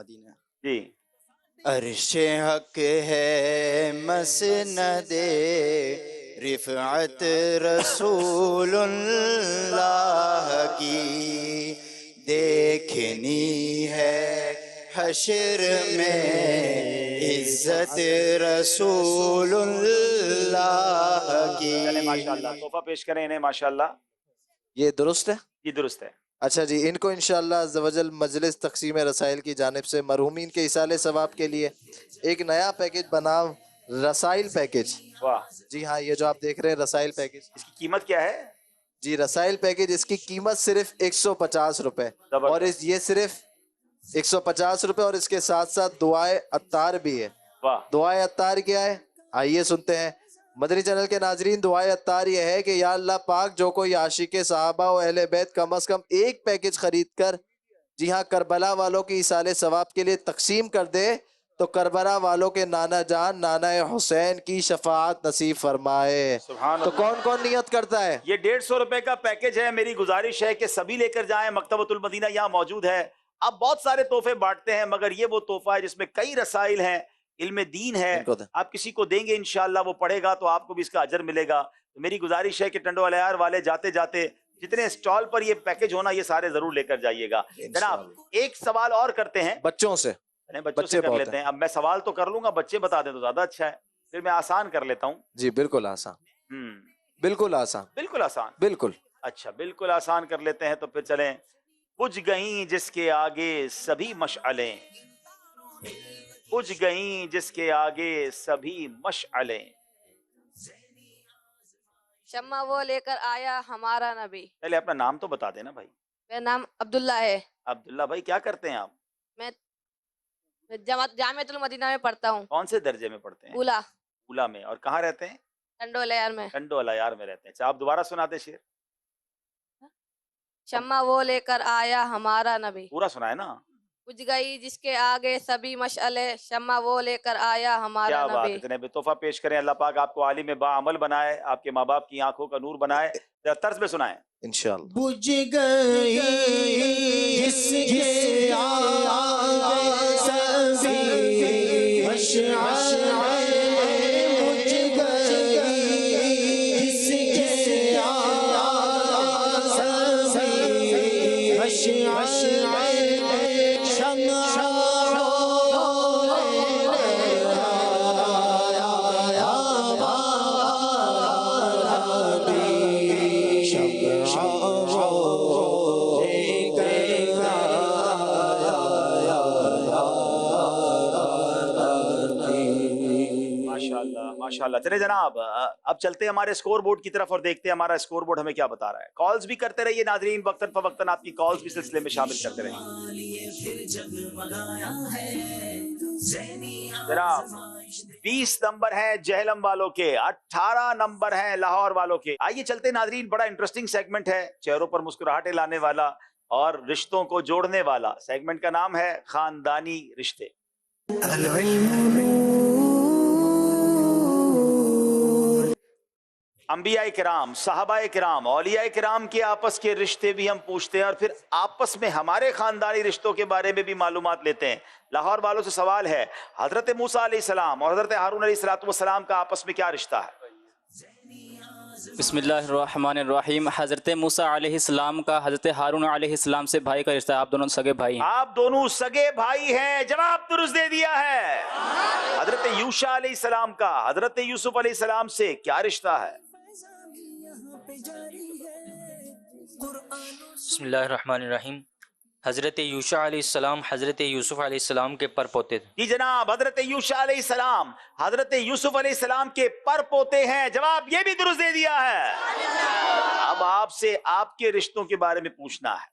مدینہ جی عرش حق ہے مسند رفعت رسول اللہ کی، دیکھنی ہے حشر میں عزت رسول اللہ کی۔ چلیں ماشاءاللہ تحفہ پیش کریں انہیں ماشاءاللہ۔ یہ درست ہے؟ یہ درست ہے۔ اچھا جی، ان کو انشاءاللہ عز و جل مجلس تقسیم رسائل کی جانب سے مرحومین کے ایصال ثواب کے لیے ایک نیا پیکج بناؤ، رسائل پیکج۔ واہ جی ہاں، یہ جو آپ دیکھ رہے ہیں رسائل پیکج، اس کی قیمت کیا ہے؟ جی رسائل پیکج، اس کی قیمت صرف 150 روپے، اور یہ صرف 150 روپے، اور اس کے ساتھ ساتھ دعائے عطار بھی ہے۔ دعائے عطار کیا ہے؟ آئیے سنتے ہیں۔ مدنی چینل کے ناظرین، دعائے عطار یہ ہے کہ یا اللہ پاک جو کوئی عاشق صحابہ و اہل بیت کم از کم ایک پیکج خرید کر جی ہاں کربلا والوں کی ایصال ثواب کے لیے تقسیم کر دے تو کربلا والوں کے نانا جان نانا حسین کی شفاعت نصیب فرمائے۔ تو کون کون نیت کرتا ہے؟ یہ 150 روپے کا پیکج ہے۔ میری گزارش ہے کہ سبھی لے کر جائیں، مکتبۃ المدینہ یہاں موجود ہے۔ آپ بہت سارے تحفے بانٹتے ہیں، مگر یہ وہ تحفہ ہے جس میں کئی رسائل ہیں، علم دین ہے، آپ کسی کو دیں گے انشاءاللہ وہ پڑھے گا تو آپ کو بھی اس کا اجر ملے گا۔ تو میری گزارش ہے کہ ٹنڈو الیار والے جاتے جاتے جتنے اسٹال پر یہ پیکج ہونا یہ سارے ضرور لے کر جائیے گا۔ جناب ایک سوال اور کرتے ہیں بچوں سے، بچوں سے کر لیتے ہیں۔ اب میں سوال تو کر لوں گا، بچے بتا دیں تو زیادہ اچھا ہے، پھر میں آسان کر لیتا ہوں۔ جی بالکل آسان، بالکل آسان، بالکل آسان، بالکل اچھا بالکل آسان کر لیتے ہیں۔ تو پھر چلیں۔ بجھ گئیں جس کے آگے سبھی مشعلیں، بجھ گئیں جس کے آگے سبھی مشعلیں، شمع وہ لے کر آیا ہمارا نبی۔ پہلے اپنا نام تو بتا دینا بھائی۔ میرا نام عبداللہ ہے۔ عبداللہ بھائی کیا کرتے ہیں آپ؟ میں جامعۃ المدینہ میں پڑھتا ہوں۔ کون سے درجے میں پڑھتے ہیں؟ اولا۔ اولا میں۔ اور کہاں رہتے ہیں؟ ٹنڈو الیار میں۔ ٹنڈو الیار میں رہتے ہیں۔ اچھا آپ دوبارہ سنا دیں شعر۔ شمع وہ لے کر آیا ہمارا نبی، پورا سنائے نا۔ بجھ گئی جس کے آگے سبھی مشعلے، شمع وہ لے کر آیا ہمارا کیا بات نبی۔ ہے، اتنے بے تحفہ پیش کریں۔ اللہ پاک آپ کو عالم با عمل بنائے، آپ کے ماں باپ کی آنکھوں کا نور بنائے۔ طرز میں سنائیں انشاءاللہ۔ بجھ گئی جس کے آگے سبھی مشعلیں، بجھ گئی جس کے آگے سبھی مشعلیں، ماشاءاللہ۔ چلے جناب اب چلتے ہیں ہمارے اسکور بورڈ کی طرف اور دیکھتے ہیں ہمارا اسکور بورڈ ہمیں کیا بتا رہا ہے۔ کالز بھی کرتے رہیے ناظرین، وقتاً فوقتاً آپ کی کالز بھی سلسلے میں شامل کرتے رہیے جناب۔ 20 نمبر ہے جہلم والوں کے، 18 نمبر ہے لاہور والوں کے۔ آئیے چلتے ہیں ناظرین، بڑا انٹرسٹنگ سیگمنٹ ہے، چہروں پر مسکراہٹیں لانے والا اور رشتوں کو جوڑنے والا۔ سیگمنٹ کا نام ہے خاندانی رشتے۔ انبیاء کرام، صحابہ کرام، اولیاء کرام کے آپس کے رشتے بھی ہم پوچھتے ہیں، اور پھر آپس میں ہمارے خاندانی رشتوں کے بارے میں بھی معلومات لیتے ہیں۔ لاہور والوں سے سوال ہے، حضرت موسیٰ علیہ السلام اور حضرت ہارون علیہ السلام کا آپس میں کیا رشتہ ہے؟ بسم اللہ الرحمن الرحیم۔ حضرت موسیٰ علیہ السلام کا حضرت ہارون علیہ السلام سے بھائی کا رشتہ ہے، آپ دونوں سگے بھائی ہیں۔ آپ دونوں سگے بھائی ہیں، جواب درست دے دیا ہے۔ حضرت یوشع علیہ السلام کا حضرت یوسف علیہ السلام سے کیا رشتہ ہے؟ بسم اللہ الرحمن الرحیم۔ حضرت یوشع علیہ السلام حضرت یوسف علیہ السلام کے پر پوتے تھے۔ جی جناب، حضرت یوشع علیہ السلام حضرت یوسف علیہ السلام کے پر پوتے ہیں، جواب یہ بھی درست دے دیا ہے۔ اب آپ سے آپ کے رشتوں کے بارے میں پوچھنا ہے۔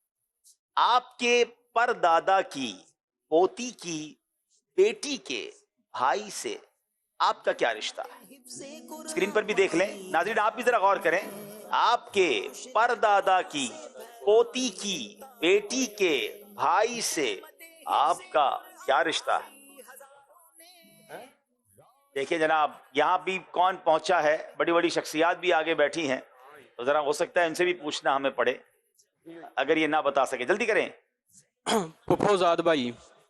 آپ کے پر دادا کی پوتی کی بیٹی کے بھائی سے آپ کا کیا رشتہ ہے؟ اسکرین پر بھی دیکھ لیں ناظرین، آپ بھی ذرا غور کریں۔ آپ کے پر دادا کی پوتی کی بیٹی کے بھائی سے آپ کا کیا رشتہ ہے؟ دیکھیں جناب، یہاں بھی کون پہنچا ہے، بڑی بڑی شخصیات بھی آگے بیٹھی ہیں، تو ذرا ہو سکتا ہے ان سے بھی پوچھنا ہمیں پڑے، اگر یہ نہ بتا سکے۔ جلدی کریں۔ پھپھو زاد بھائی۔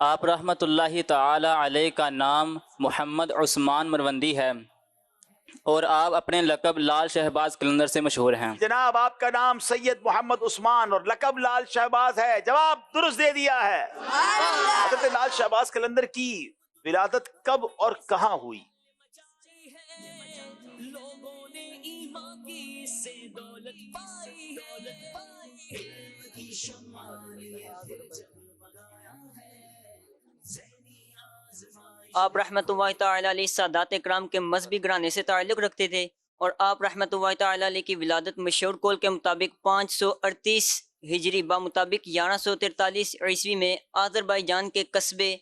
آپ رحمۃ اللہ تعالی علیہ کا نام محمد عثمان مروندی ہے اور آپ اپنے لقب لال شہباز قلندر سے مشہور ہیں۔ جناب آپ کا نام سید محمد عثمان اور لقب لال شہباز ہے، جواب درست دے دیا ہے۔ حضرت لال شہباز قلندر کی ولادت کب اور کہاں ہوئی؟ آپ رحمۃ اللہ تعالی علیہ سادات اکرام کے مذہبی گھرانے سے تعلق رکھتے تھے اور آپ رحمۃ اللہ تعالی علیہ کی ولادت مشہور قول کے مطابق 538 ہجری بمطابق 1143 عیسوی میں آذربائیجان کے قصبے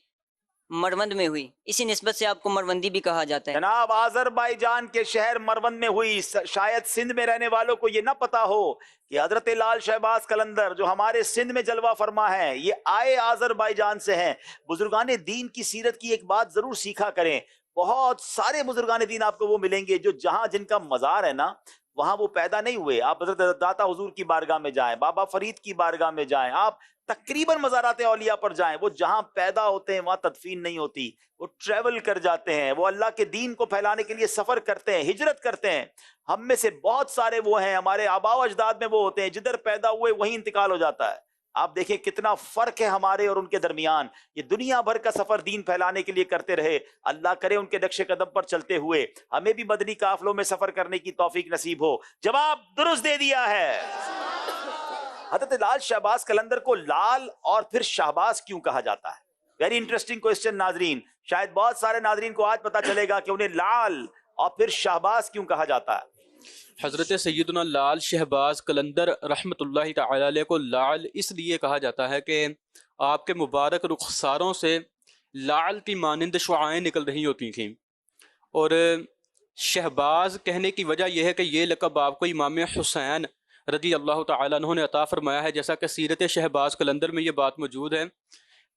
مروند میں ہوئی۔ اسی نسبت سے آپ کو مروندی بھی کہا جاتا ہے۔ جناب آذربائیجان کے شہر مروند میں ہوئی۔ شاید سندھ میں رہنے والوں کو یہ نہ پتا ہو کہ حضرت لال شہباز قلندر جو ہمارے سندھ میں جلوہ فرما ہیں یہ آئے آذربائیجان سے ہیں۔ بزرگان دین کی سیرت کی ایک بات ضرور سیکھا کریں، بہت سارے بزرگان دین آپ کو وہ ملیں گے جو جہاں جن کا مزار ہے نا وہاں وہ پیدا نہیں ہوئے۔ آپ حضرت داتا حضور کی بارگاہ میں جائیں، بابا فرید کی بارگاہ میں جائیں، آپ تقریباً مزارات اولیاء پر جائیں، وہ جہاں پیدا ہوتے ہیں وہاں تدفین نہیں ہوتی، وہ ٹریول کر جاتے ہیں، وہ اللہ کے دین کو پھیلانے کے لیے سفر کرتے ہیں، ہجرت کرتے ہیں۔ ہم میں سے بہت سارے وہ ہیں، ہمارے آباء و اجداد میں وہ ہوتے ہیں جدھر پیدا ہوئے وہیں انتقال ہو جاتا ہے۔ آپ دیکھیں کتنا فرق ہے ہمارے اور ان کے درمیان۔ یہ دنیا بھر کا سفر دین پھیلانے کے لیے کرتے رہے، اللہ کرے ان کے نقش قدم پر چلتے ہوئے ہمیں بھی مدنی قافلوں میں سفر کرنے کی توفیق نصیب ہو۔ جواب درست دے دیا ہے۔ حضرت لال شہباز قلندر کو لال اور پھر شہباز کیوں کہا جاتا ہے؟ ویری انٹرسٹنگ کوسچن ناظرین، شاید بہت سارے ناظرین کو آج پتا چلے گا کہ انہیں لال اور پھر شہباز کیوں کہا جاتا ہے۔ حضرت سیدنا لال شہباز قلندر رحمۃ اللہ تعالی علیہ کو لال اس لیے کہا جاتا ہے کہ آپ کے مبارک رخساروں سے لال کی مانند شعائیں نکل رہی ہوتی تھیں، اور شہباز کہنے کی وجہ یہ ہے کہ یہ لقب آپ کو امام حسین رضی اللہ تعالیٰ عنہ نے عطا فرمایا ہے۔ جیسا کہ سیرت شہباز قلندر میں یہ بات موجود ہے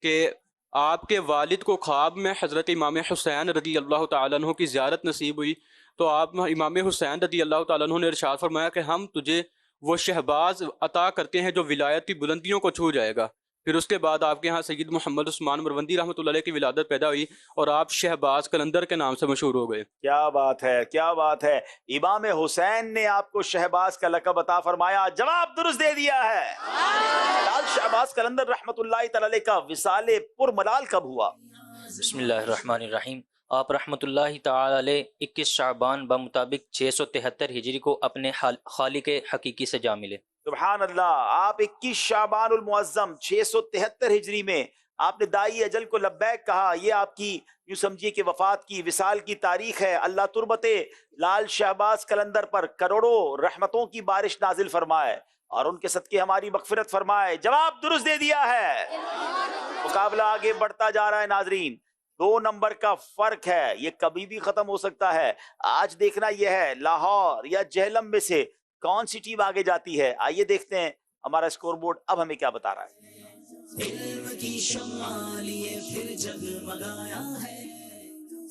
کہ آپ کے والد کو خواب میں حضرت امام حسین رضی اللہ تعالیٰ عنہ کی زیارت نصیب ہوئی، تو آپ امام حسین رضی اللہ تعالیٰ عنہ نے ارشاد فرمایا کہ ہم تجھے وہ شہباز عطا کرتے ہیں جو ولایت کی بلندیوں کو چھو جائے گا۔ پھر اس کے بعد آپ کے ہاں سید محمد عثمان مروندی رحمۃ اللہ علیہ کی ولادت پیدا ہوئی اور آپ شہباز قلندر کے نام سے مشہور ہو گئے۔ کیا بات ہے، کیا بات ہے، امام حسین نے آپ کو شہباز کا لقب عطا فرمایا۔ جواب درست دے دیا ہے۔ لال شہباز قلندر رحمۃ اللہ تعالی علیہ کا وصال پرملال کب ہوا؟ بسم اللہ الرحمن الرحیم۔ آپ رحمۃ اللہ تعالی علیہ 21 شعبان بمطابق 673 ہجری کو اپنے خالق حقیقی سے جا ملے۔ سبحان اللہ، آپ 21 شعبان المعظم 673 ہجری میں آپ نے دائی اجل کو لبیک کہا۔ یہ آپ کی یوں سمجھیے کہ وفات کی وصال کی تاریخ ہے۔ اللہ تربت لال شہباز قلندر پر کروڑوں رحمتوں کی بارش نازل فرمائے اور ان کے صدقے ہماری مغفرت فرمائے۔ جواب درست دے دیا ہے۔ مقابلہ آگے بڑھتا جا رہا ہے ناظرین، 2 نمبر کا فرق ہے، یہ کبھی بھی ختم ہو سکتا ہے۔ آج دیکھنا یہ ہے لاہور یا جہلم میں سے کون سی ٹیم آگے جاتی ہے۔ آئیے دیکھتے ہیں ہمارا اسکور بورڈ اب ہمیں کیا بتا رہا ہے۔ علم کی شمع لیے پھر جگمگایا ہے،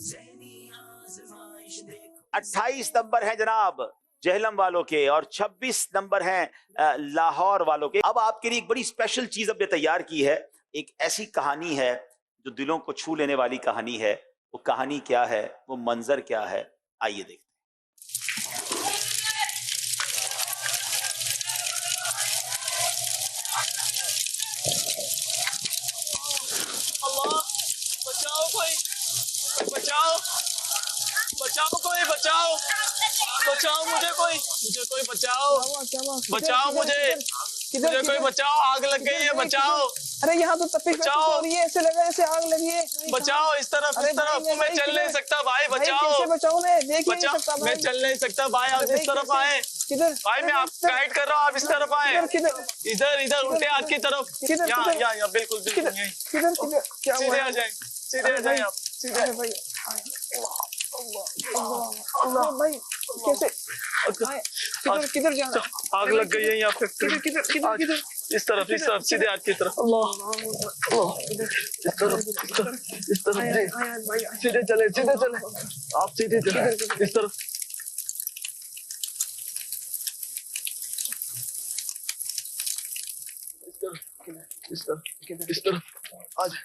ذہنی آزمائش دیکھو۔ 28 نمبر ہیں جناب جہلم والوں کے اور 26 نمبر ہیں لاہور والوں کے۔ اب آپ کے لیے ایک بڑی اسپیشل چیز ہم نے تیار کی ہے، ایک ایسی کہانی ہے جو دلوں کو چھو لینے والی کہانی ہے۔ وہ کہانی کیا ہے، وہ منظر کیا ہے، آئیے دیکھتے ہیں۔ بچاؤ مجھے کوئی بچاؤ، بچاؤ مجھے کوئی بچاؤ، آگ لگ گئی ہے، بچاؤ۔ ارے یہاں تو تپش ہو رہی ہے، ایسے لگا ایسے آگ لگی ہے۔ بچاؤ، اس طرف میں چل نہیں سکتا بھائی، بچاؤ۔ کیسے بچاؤں میں دیکھ نہیں سکتا میں چل نہیں سکتا بھائی، آپ اس طرف آئیں بھائی، میں آپ گائیڈ کر رہا ہوں، آپ اس طرف آئیں، ادھر الٹے ہاتھ کی طرف، یہاں بالکل سیدھے آ جائیں، سیدھے آ جائیں آپ، سیدھے۔ کدھر جانا؟ آگ لگ گئی ہے یہاں پہ، اس طرف سیدھے ہاتھ کی طرف، اس طرف سیدھے چلے، آپ سیدھے چلے اس طرف۔ اس طرف آ جائیں،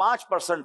5%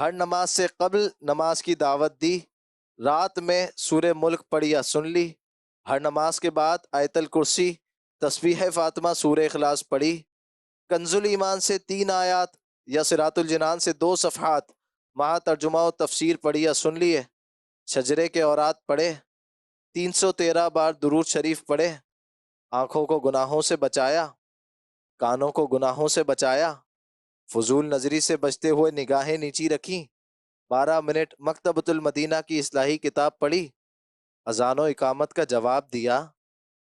ہر نماز سے قبل نماز کی دعوت دی، رات میں سورہ ملک پڑھی یا سن لی، ہر نماز کے بعد آیت الکرسی، تسبیح فاطمہ، سورہ اخلاص پڑھی، کنز الایمان سے 3 آیات یا صراط الجنان سے 2 صفحات مع ترجمہ و تفسیر پڑھی یا سن لیے، شجرے کے اورات پڑھے، 313 بار درود شریف پڑھے، آنکھوں کو گناہوں سے بچایا، کانوں کو گناہوں سے بچایا، فضول نظری سے بچتے ہوئے نگاہیں نیچی رکھیں، 12 منٹ مکتبۃ المدینہ کی اصلاحی کتاب پڑھی، اذان و اقامت کا جواب دیا،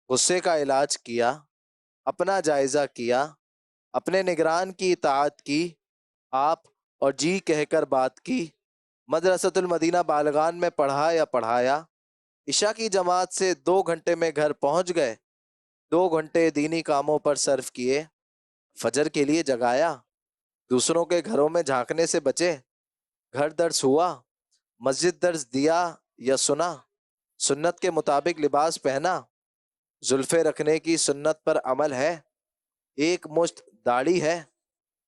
غصے کا علاج کیا، اپنا جائزہ کیا، اپنے نگران کی اطاعت کی، آپ اور جی کہہ کر بات کی، مدرسۃ المدینہ بالغان میں پڑھا یا پڑھایا، عشاء کی جماعت سے 2 گھنٹے میں گھر پہنچ گئے، 2 گھنٹے دینی کاموں پر صرف کیے، فجر کے لیے جگایا، دوسروں کے گھروں میں جھانکنے سے بچے، گھر درس ہوا، مسجد درس دیا یا سنا، سنت کے مطابق لباس پہنا، زلفے رکھنے کی سنت پر عمل ہے، 1 مشت داڑھی ہے،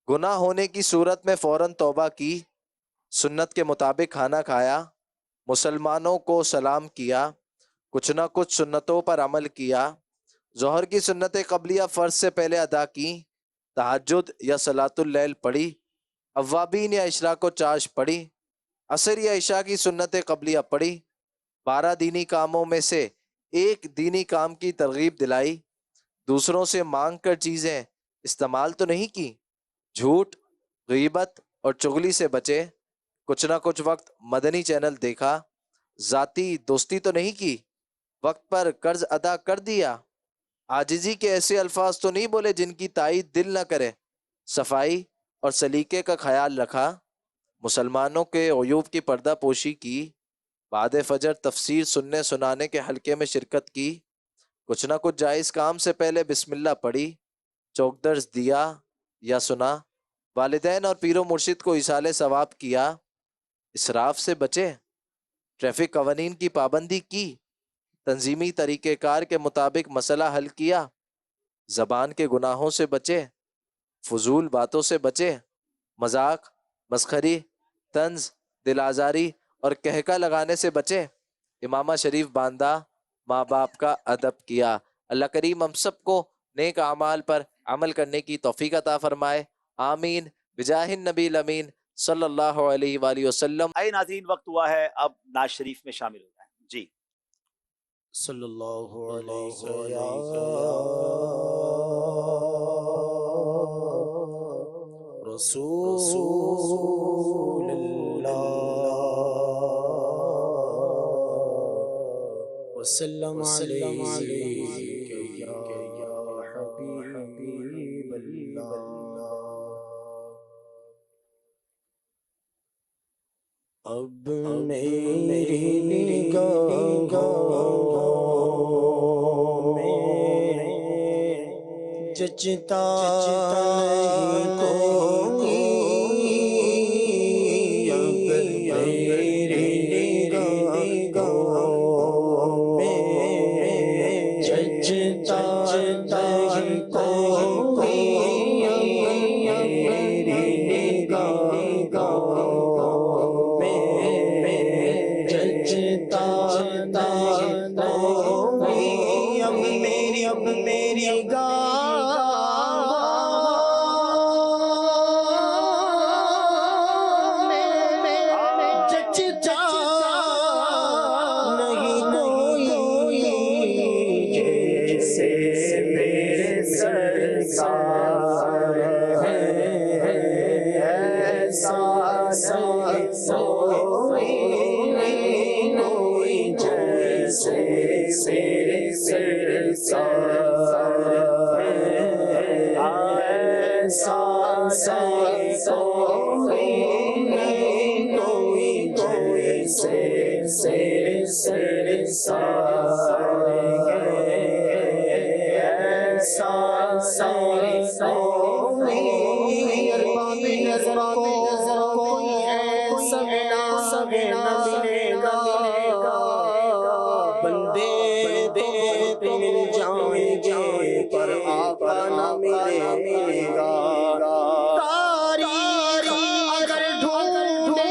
گناہ ہونے کی صورت میں فوراً توبہ کی، سنت کے مطابق کھانا کھایا، مسلمانوں کو سلام کیا، کچھ نہ کچھ سنتوں پر عمل کیا، ظہر کی سنت قبلیہ فرض سے پہلے ادا کی، تہجد یا صلاۃ اللیل پڑھی، اوابین یا اشراق و چاش پڑھی، عصر یا عشاء کی سنت قبلیہ پڑھی، 12 دینی کاموں میں سے 1 دینی کام کی ترغیب دلائی، دوسروں سے مانگ کر چیزیں استعمال تو نہیں کی، جھوٹ، غیبت اور چغلی سے بچے، کچھ نہ کچھ وقت مدنی چینل دیکھا، ذاتی دوستی تو نہیں کی، وقت پر قرض ادا کر دیا، عاجزی کے ایسے الفاظ تو نہیں بولے جن کی تائید دل نہ کرے، صفائی اور سلیقے کا خیال رکھا، مسلمانوں کے عیوب کی پردہ پوشی کی، بعد فجر تفسیر سننے سنانے کے حلقے میں شرکت کی، کچھ نہ کچھ جائز کام سے پہلے بسم اللہ پڑھی، چوک درس دیا یا سنا، والدین اور پیر و مرشد کو ایصال ثواب کیا، اسراف سے بچے، ٹریفک قوانین کی پابندی کی، تنظیمی طریقہ کار کے مطابق مسئلہ حل کیا، زبان کے گناہوں سے بچے، فضول باتوں سے بچے، مذاق، مسخری، طنز، دل آزاری اور کہکا لگانے سے بچے، امامہ شریف باندھا، ماں باپ کا ادب کیا۔ اللہ کریم ہم سب کو نیک اعمال پر عمل کرنے کی توفیق عطا فرمائے، آمین بجاہ النبی الامین صلی اللہ علیہ وآلہ وسلم۔ آئے ناظرین، وقت ہوا ہے اب نعت شریف میں شامل ہو جائیں۔ جی صلی اللہ علیہ رسول اللہ وسلم علیک یا حبیب اللہ۔ اب میری نگاہوں میں جچتا نہیں کوئی، اب میری نگاہوں میں جچتا نہیں کوئی، اب میری نگاہوں اب میری جچتا نہیں کوئی، جیسے میرے سرکار ایسا کوئی جیسے میرے سرکار ایسا کوئی جیسے میرے سرکار ایسا کوئی نظر کوئی ایسا نہ ملے گا، بندے مل جائیں گے پر آقا نہ ملے گا، تاریخ اگر ڈھونڈے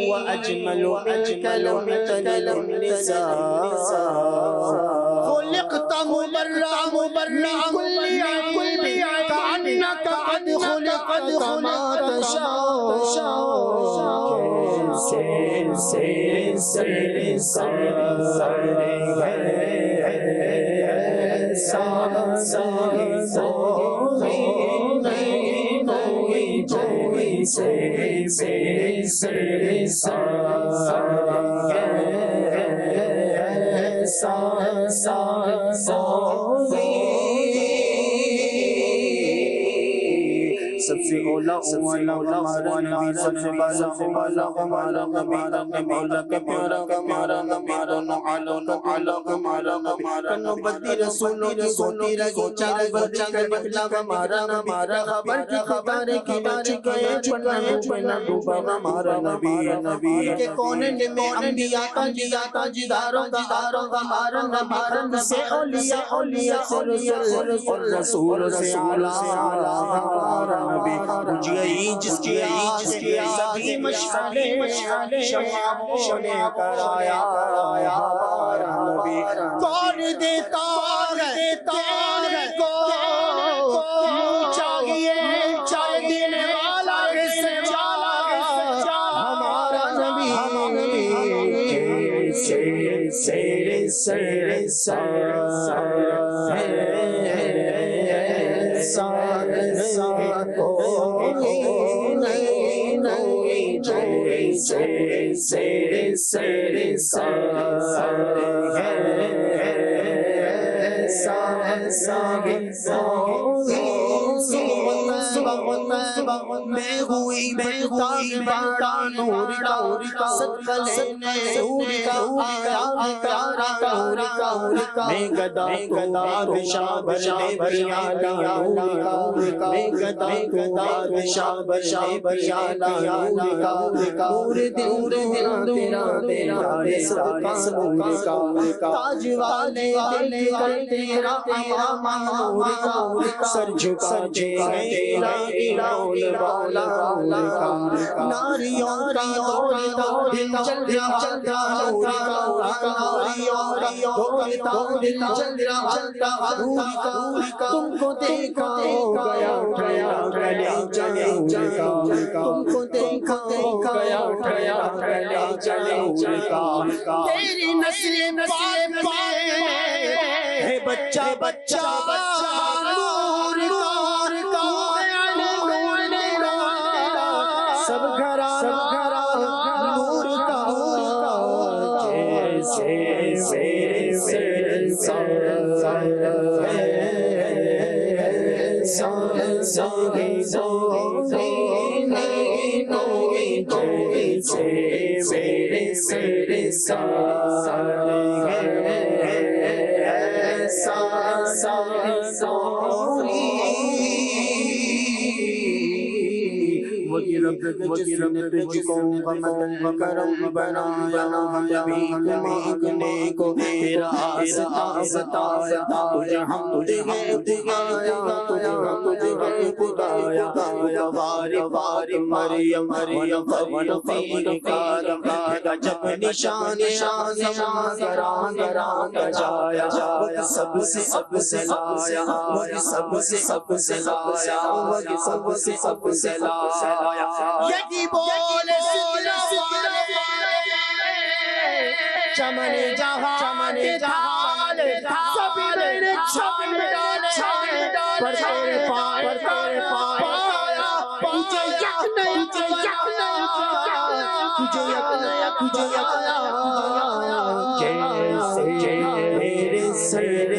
وأجمل الكلم النساء خلقت مبرأ من كل عيب كأنك قد خلقت كما سب سے اولا ہمارا نبی سب سے بالا ہمارا نبی مولا کا پیارا ہمارا کنو بدی رسولوں کی ہوتی رہی چار بچہ نکلا ہمارا خبر کی خبر کی بچ گئے پنہ ڈوبا ہمارا نبی کے کونے میں انبیاء کا جداروں ہمارا نبی سے اولیاء اور رسول سے اعلیٰ ہمارا نبی گئی جس کی سبھی مشعلیں شمعوں نے کرایا ہمارا نبی کون دیتا ہے کو چاہیے دینے والا ہمارا نبی میں ہوئی بڑھتا نور کا صدقہ لینے نور کا آیا پیارا نور کا میں گدا تو بادشاہ بنے بریالا نور کا میں گدا تو بادشاہ بنے بریالا نور کا پورے دل تیرا صدقہ نور کا تاج والے کر تیرا امام نور کا سر جھکا تیرا ایران والا ناریوں کا دل چل رہا نور کا ناریوں کا دل چل رہا نور کا تم کو دیکھا ہو گیا گلے چلے تم کو دیکھا ہو گیا گلے چلے تیری نسل ہے بچہ نور کا سب گھرا نور کا جیسے تجھ کو کرم بنایا مانگنے کو تیرا بتایا تجھے ہم تجھے خدایا بار مریم جب نشان گران جایا سب سے لایا یکی بول چمن جہاں سبھی میرے چھان ڈالے پر تیرے پایا تجھے یک نہیں جیسے میرے سر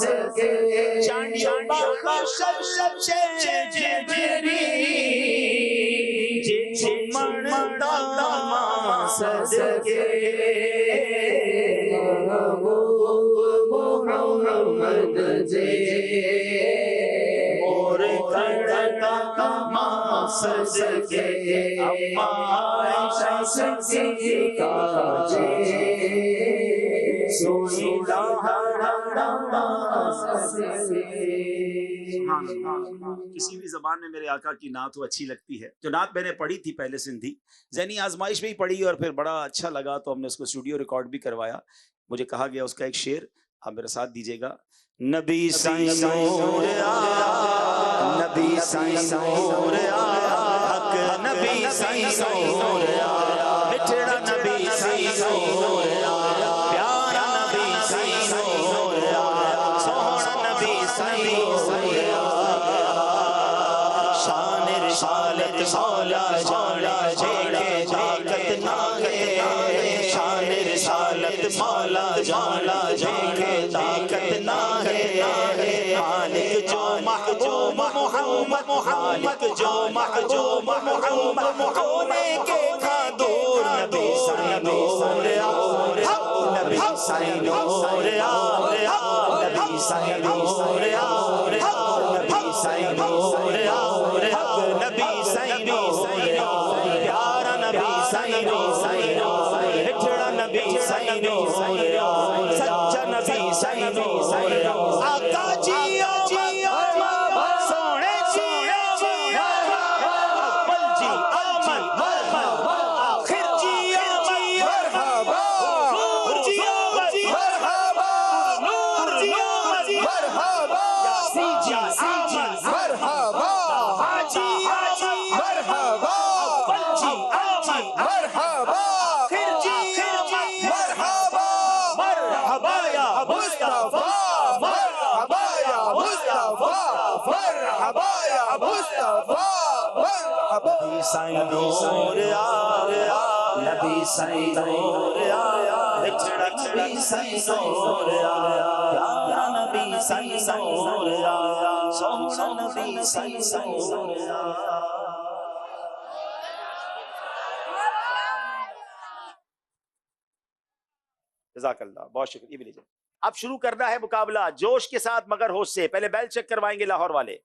صدقے چانڈی بخشش جری جے مردا صدقے محمد جے اور کھڑتا کما صدقے اما عائشہ صدیقہ جے کسی بھی زبان میں میرے آقا کی نعت وہ اچھی لگتی ہے. جو نعت میں نے پڑھی تھی پہلے سندھی ذہنی آزمائش میں ہی پڑھی اور پھر بڑا اچھا لگا تو ہم نے اس کو اسٹوڈیو ریکارڈ بھی کروایا. مجھے کہا گیا اس کا ایک شعر آپ میرے ساتھ دیجیے گا. نبی سائیں نور آیا نبی سائیں نور آیا حق نبی سائیں نور آیا مٹھڑا نبی سائیں نور آیا پیارا نبی سائیں نور آیا سوہنا نبی سائیں نور آیا شان رسالت مولا جانا جیڑے طاقت نہ ہے شان رسالت مولا جانا جیڑے طاقت نہ ہے مالک جو محبوب محمد مالک جو محبوب محمد ہونے کے تھا دور نبی سائیں نور آیا نبی سائیں نور آیا نبی سائیں نور آیا نبی سائیں نور آیا نبی سائیں نور پیارا نبی سائیں نور مٹھڑا نبی سائیں نور سچا نبی سائیں نور آقا جی سونے جی اول جی آمن آخر جی مرحبا نور جی مرحبا نور جی مرحبا سی جی مرحبا حاجی مرحبا اول جی آمن مرحبا آخر جی مرحبا مرحبا یا مصطفیٰ مرحبا یا مصطفیٰ مرحبا یا مصطفیٰ مرحبا نبی سائیں نور آیا نبی سائیں نور آیا بچڑا نبی سائیں نور آیا پیارا نبی سائیں نور آیا سوہنا نبی سائیں نور آیا. جزاک اللہ بہت شکریہ. یہ بھی لیجیے. اب شروع کرنا ہے مقابلہ جوش کے ساتھ مگر ہوش سے. پہلے بیل چیک کروائیں گے لاہور والے.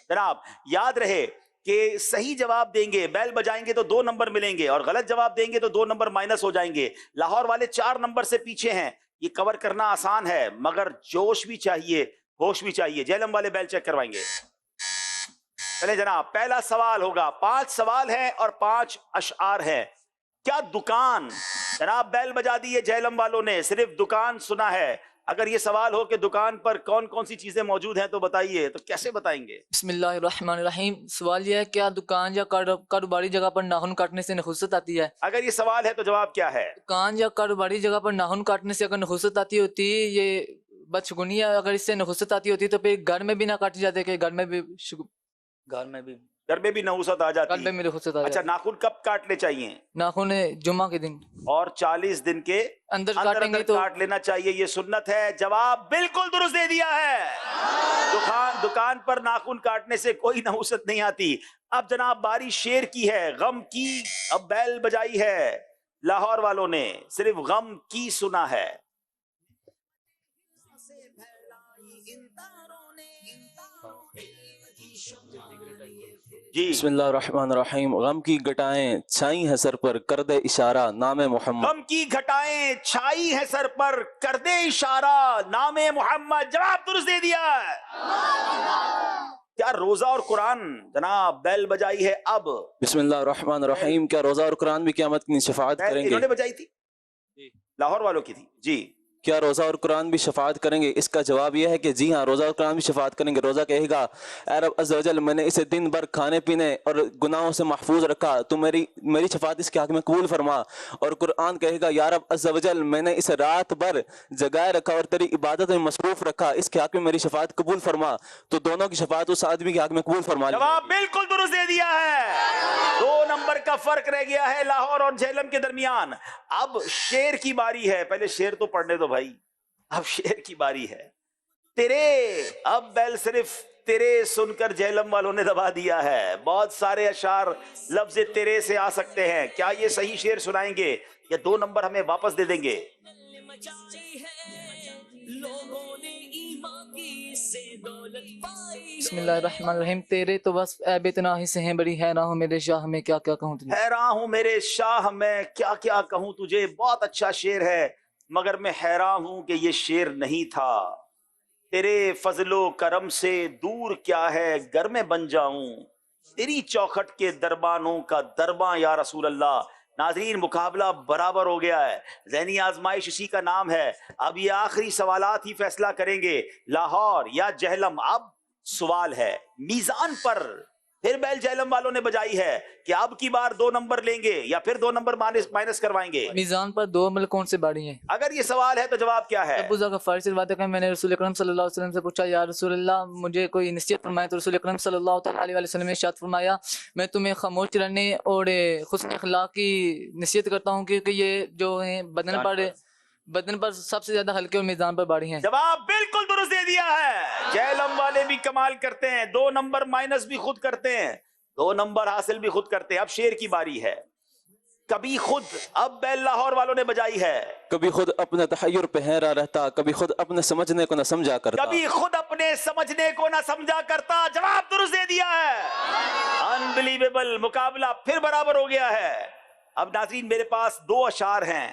جناب یاد رہے کہ صحیح جواب دیں گے بیل بجائیں گے تو 2 نمبر ملیں گے اور غلط جواب دیں گے تو 2 نمبر مائنس ہو جائیں گے. لاہور والے 4 نمبر سے پیچھے ہیں. یہ کور کرنا آسان ہے مگر جوش بھی چاہیے ہوش بھی چاہیے. جہلم والے بیل چیک کروائیں گے. چلیں جناب پہلا سوال ہوگا. 5 سوال ہیں اور 5 اشعار ہیں. کیا دکان جناب بیل بجا دی ہے جہلم والوں نے صرف دکان سنا ہے. اگر یہ سوال ہو کہ دکان پر کون کون سی چیزیں موجود ہیں تو بتائیے تو کیسے بتائیں گے؟ بسم اللہ الرحمن الرحیم. سوال یہ ہے کیا دکان یا کاروباری جگہ پر ناخن کاٹنے سے نحوست آتی ہے؟ اگر یہ سوال ہے تو جواب کیا ہے؟ دکان یا کاروباری جگہ پر ناخن کاٹنے سے اگر نحوست آتی ہوتی یہ بدشگونی ہے. اگر اس سے نحوست آتی ہوتی تو پھر گھر میں بھی نہ کاٹی جاتے کہ گھر میں بھی نحوست آ جاتی. گھر میں بھی نحوست آ جاتی. اچھا ناخن کب کاٹنے چاہیے؟ ناخن جمعہ کے دن اور 40 دن کے اندر کاٹیں گے تو کاٹ لینا چاہیے. یہ سنت ہے. جواب بالکل درست دے دیا ہے. دکان پر ناخن کاٹنے سے کوئی نحوست نہیں آتی. اب جناب باری شیر کی ہے غم کی. اب بیل بجائی ہے لاہور والوں نے صرف غم کی سنا ہے. جی بسم اللہ الرحمن الرحیم. غم کی گھٹائیں چھائی ہیں سر پر کر دے اشارہ نام محمد. غم کی گھٹائیں چھائی ہے سر پر کر دے اشارہ نام محمد. جواب درست دے دیا ہے. کیا روزہ اور قرآن جناب بیل بجائی ہے. اب بسم اللہ الرحمن الرحیم. کیا روزہ اور قرآن بھی قیامت کی شفاعت کریں گے؟ انہوں نے بجائی تھی لاہور والوں کی تھی. جی کیا روزہ اور قرآن بھی شفاعت کریں گے؟ اس کا جواب یہ ہے کہ جی ہاں روزہ اور قرآن بھی شفاعت کریں گے. روزہ کہے گا اے رب عز و جل میں نے اسے دن بھر کھانے پینے اور گناہوں سے محفوظ رکھا تو میری شفاعت اس کے حق میں قبول فرما. اور قرآن کہے گا یا رب عز و جل میں نے اسے رات بھر جگائے رکھا اور تیری عبادت میں مصروف رکھا اس کے حق میں میری شفاعت قبول فرما. تو دونوں کی شفاعت اس آدمی کے حق میں قبول فرما. جواب بالکل درست دے دیا ہے. 2 نمبر کا فرق رہ گیا ہے لاہور اور جہلم کے درمیان. اب شیر کی باری ہے. پہلے شیر تو پڑھنے دو بھائی. اب شعر کی باری ہے. تیرے اب بیل صرف تیرے سن کر جہلم والوں نے دبا دیا ہے. بہت سارے اشعار لفظ تیرے سے آ سکتے ہیں. کیا یہ صحیح شعر سنائیں گے یا 2 نمبر ہمیں واپس دے دیں گے؟ بسم اللہ الرحمن الرحیم. تیرے تو بس عیب اتنا ہی سے ہیں بڑی حیران ہوں میرے شاہ میں کیا کیا کہوں تجھے. حیران ہوں میرے شاہ میں کیا کیا کہوں تجھے. بہت اچھا شعر ہے مگر میں حیران ہوں کہ یہ شعر نہیں تھا. تیرے فضل و کرم سے دور کیا ہے گر میں بن جاؤں تیری چوکھٹ کے دربانوں کا درباں یا رسول اللہ. ناظرین مقابلہ برابر ہو گیا ہے. ذہنی آزمائش اسی کا نام ہے. اب یہ آخری سوالات ہی فیصلہ کریں گے لاہور یا جہلم. اب سوال ہے میزان پر. پھر بیل جہلم والوں نے بجائی ہے کہ اب کی بار 2 نمبر لیں گے یا پھر 2 نمبر مائنس کروائیں گے. میزان پر 2 عمل کون سے باری ہیں؟ اگر یہ سوال ہے تو جواب کیا ہے؟ ابو ذر غفاری سے روایت ہے میں نے رسول اکرم صلی اللہ علیہ وسلم سے پوچھا یا رسول اللہ مجھے کوئی نصیحت فرمائے تو رسول اکرم صلی اللہ تعالی علیہ وسلم نے ارشاد فرمایا میں تمہیں خاموش رہنے اور حسن اخلاق کی نصیحت کرتا ہوں کیونکہ یہ جو ہیں بدن پر سب سے زیادہ ہلکے اور میزان پر باری ہیں. جواب بالکل درست دے دیا ہے. جہلم والے بھی کمال کرتے ہیں. 2 نمبر مائنس بھی خود کرتے ہیں 2 نمبر حاصل بھی خود کرتے ہیں. اب شعر کی باری ہے. کبھی خود اب بیل لاہور والوں نے بجائی ہے. کبھی خود اپنے تحیر پہ حیران رہتا کبھی خود اپنے سمجھنے کو نہ سمجھا کرتا. کبھی خود اپنے سمجھنے کو نہ سمجھا کرتا. جواب درست دے دیا ہے. انبلیویبل. مقابلہ پھر برابر ہو گیا ہے. اب ناظرین میرے پاس 2 اشعار ہیں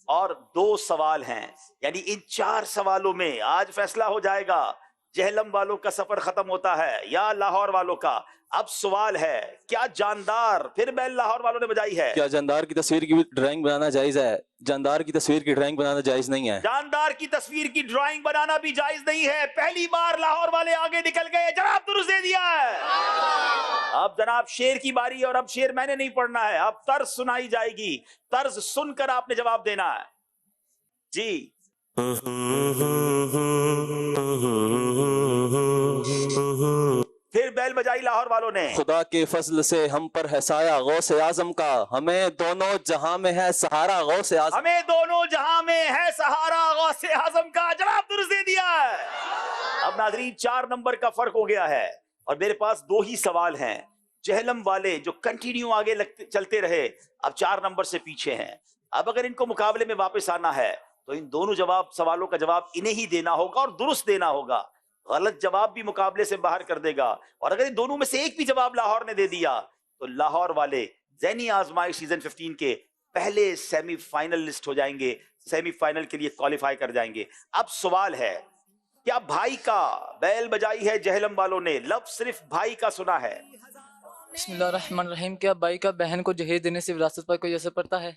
اور 2 سوال ہیں. یعنی ان 4 سوالوں میں آج فیصلہ ہو جائے گا. جہلم والوں کا سفر ختم ہوتا ہے یا لاہور والوں کا. اب سوال ہے کیا جاندار پھر بیل لاہور والوں نے بجائی ہے. کیا جاندار کی تصویر کی ڈرائنگ بنانا جائز ہے؟ جاندار کی تصویر کی ڈرائنگ بنانا جائز نہیں ہے. جاندار کی تصویر کی ڈرائنگ بنانا بھی جائز نہیں ہے. پہلی بار لاہور والے آگے نکل گئے. جواب درست دے دیا ہے. اب جناب شعر کی باری اور اب شعر میں نے نہیں پڑھنا ہے. اب طرز سنائی جائے گی. طرز سن کر آپ نے جواب دینا ہے. جی پھر بیل بجائی لاہور والوں نے. خدا کے فضل سے ہم پر ہے سایہ غوث اعظم کا ہمیں دونوں جہاں میں ہے سہارا غوث اعظم. ہمیں دونوں جہاں میں ہے سہارا غوث اعظم کا. جواب درست دے دیا ہے. اب ناظرین 4 نمبر کا فرق ہو گیا ہے اور میرے پاس 2 ہی سوال ہیں. جہلم والے جو کنٹینیو آگے چلتے رہے اب 4 نمبر سے پیچھے ہیں. اب اگر ان کو مقابلے میں واپس آنا ہے تو ان دونوں سوالوں کا جواب انہیں ہی دینا ہوگا اور درست دینا ہوگا. غلط جواب بھی مقابلے سے باہر کر دے گا. اور اگر ان دونوں میں سے ایک بھی جواب لاہور نے دے دیا تو لاہور والے ذہنی آزمائش سیزن 15 کے پہلے سیمی فائنلسٹ ہو جائیں گے. سیمی فائنل کے لیے کوالیفائی کر جائیں گے. اب سوال ہے کیا بھائی کا بیل بجائی ہے جہلم والوں نے. لفظ صرف بھائی کا سنا ہے. بسم اللہ الرحمن الرحیم. کیا بھائی کا بہن کو جہیز دینے سے وراثت پر کوئی اثر پڑتا ہے؟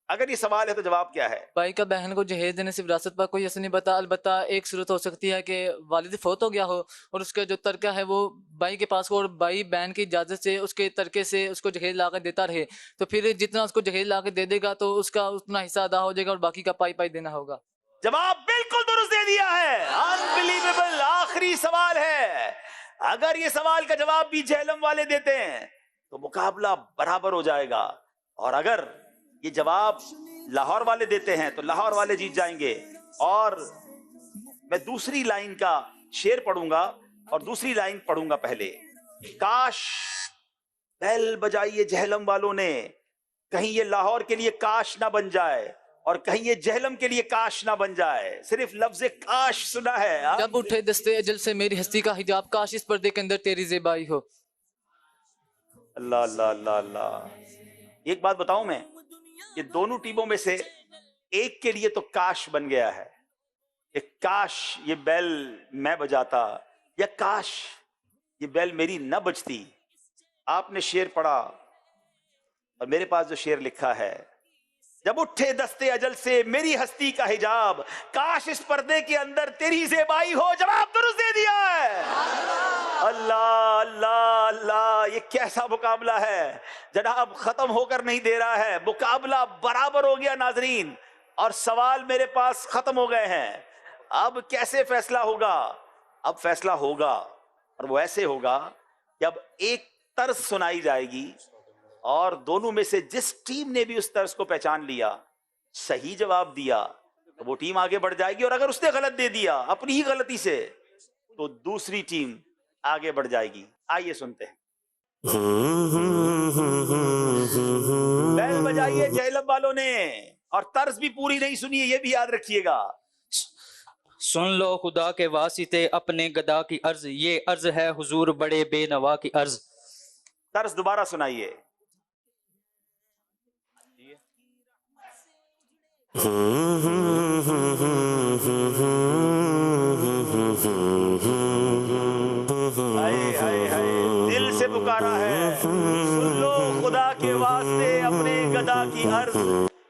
اگر یہ سوال ہے تو جواب کیا ہے؟ بھائی کا بہن کو جہیز دینے سے وراثت پر کوئی اثر نہیں پڑتا. البتہ ایک صورت ہو سکتی ہے کہ والد فوت ہو گیا ہو اور اس کا جو ترکہ ہے وہ بھائی کے پاس ہو اور بھائی بہن کی اجازت سے اس کے ترکے سے اس کو جہیز لا کے دیتا رہے تو پھر جتنا اس کو جہیز لا کے دے دے گا تو اس کا اتنا حصہ ادا ہو جائے گا اور باقی کا پائی دینا ہوگا. جواب بالکل درست دے دیا ہے. انبلیویبل. آخری سوال ہے. اگر یہ سوال کا جواب بھی جہلم والے دیتے ہیں تو مقابلہ برابر ہو جائے گا اور اگر یہ جواب لاہور والے دیتے ہیں تو لاہور والے جیت جائیں گے. اور میں دوسری لائن کا شعر پڑھوں گا اور دوسری لائن پڑھوں گا پہلے. کاش بیل بجائیے جہلم والوں نے کہیں یہ لاہور کے لیے کاش نہ بن جائے اور کہیں یہ جہلم کے لیے کاش نہ بن جائے. صرف لفظ کاش سنا ہے. جب اٹھے دستے اجل سے میری ہستی کا حجاب کاش اس پردے کے اندر تیری زیبائی ہو. اللہ اللہ اللہ اللہ. ایک بات بتاؤں میں یہ دونوں ٹیموں میں سے ایک کے لیے تو کاش بن گیا ہے کہ کاش یہ بیل میں بجاتا یا کاش یہ بیل میری نہ بجتی. آپ نے شعر پڑھا اور میرے پاس جو شعر لکھا ہے جب اٹھے دستے اجل سے میری ہستی کا حجاب کاش اس پردے کے اندر تیری زیبائی ہو. جواب درست دے دیا ہے. اللہ اللہ اللہ. یہ کیسا مقابلہ ہے جناب. ختم ہو کر نہیں دے رہا ہے. مقابلہ برابر ہو گیا ناظرین اور سوال میرے پاس ختم ہو گئے ہیں. اب کیسے فیصلہ ہوگا؟ اب فیصلہ ہوگا اور وہ ایسے ہوگا کہ اب ایک طرز سنائی جائے گی اور دونوں میں سے جس ٹیم نے بھی اس طرز کو پہچان لیا صحیح جواب دیا تو وہ ٹیم آگے بڑھ جائے گی، اور اگر اس نے غلط دے دیا اپنی ہی غلطی سے تو دوسری ٹیم آگے بڑھ جائے گی۔ آئیے سنتے ہیں۔ بیل بجائیے جہلم والوں نے، اور طرز بھی پوری نہیں سنی ہے، یہ بھی یاد رکھیے گا۔ سن لو خدا کے واسطے اپنے گدا کی عرض، یہ عرض ہے حضور بڑے بے نوا کی عرض۔ طرز دوبارہ سنائیے۔ دل سے پکارا ہے، سن لو خدا کے واسطے اپنے گدا کی عرض،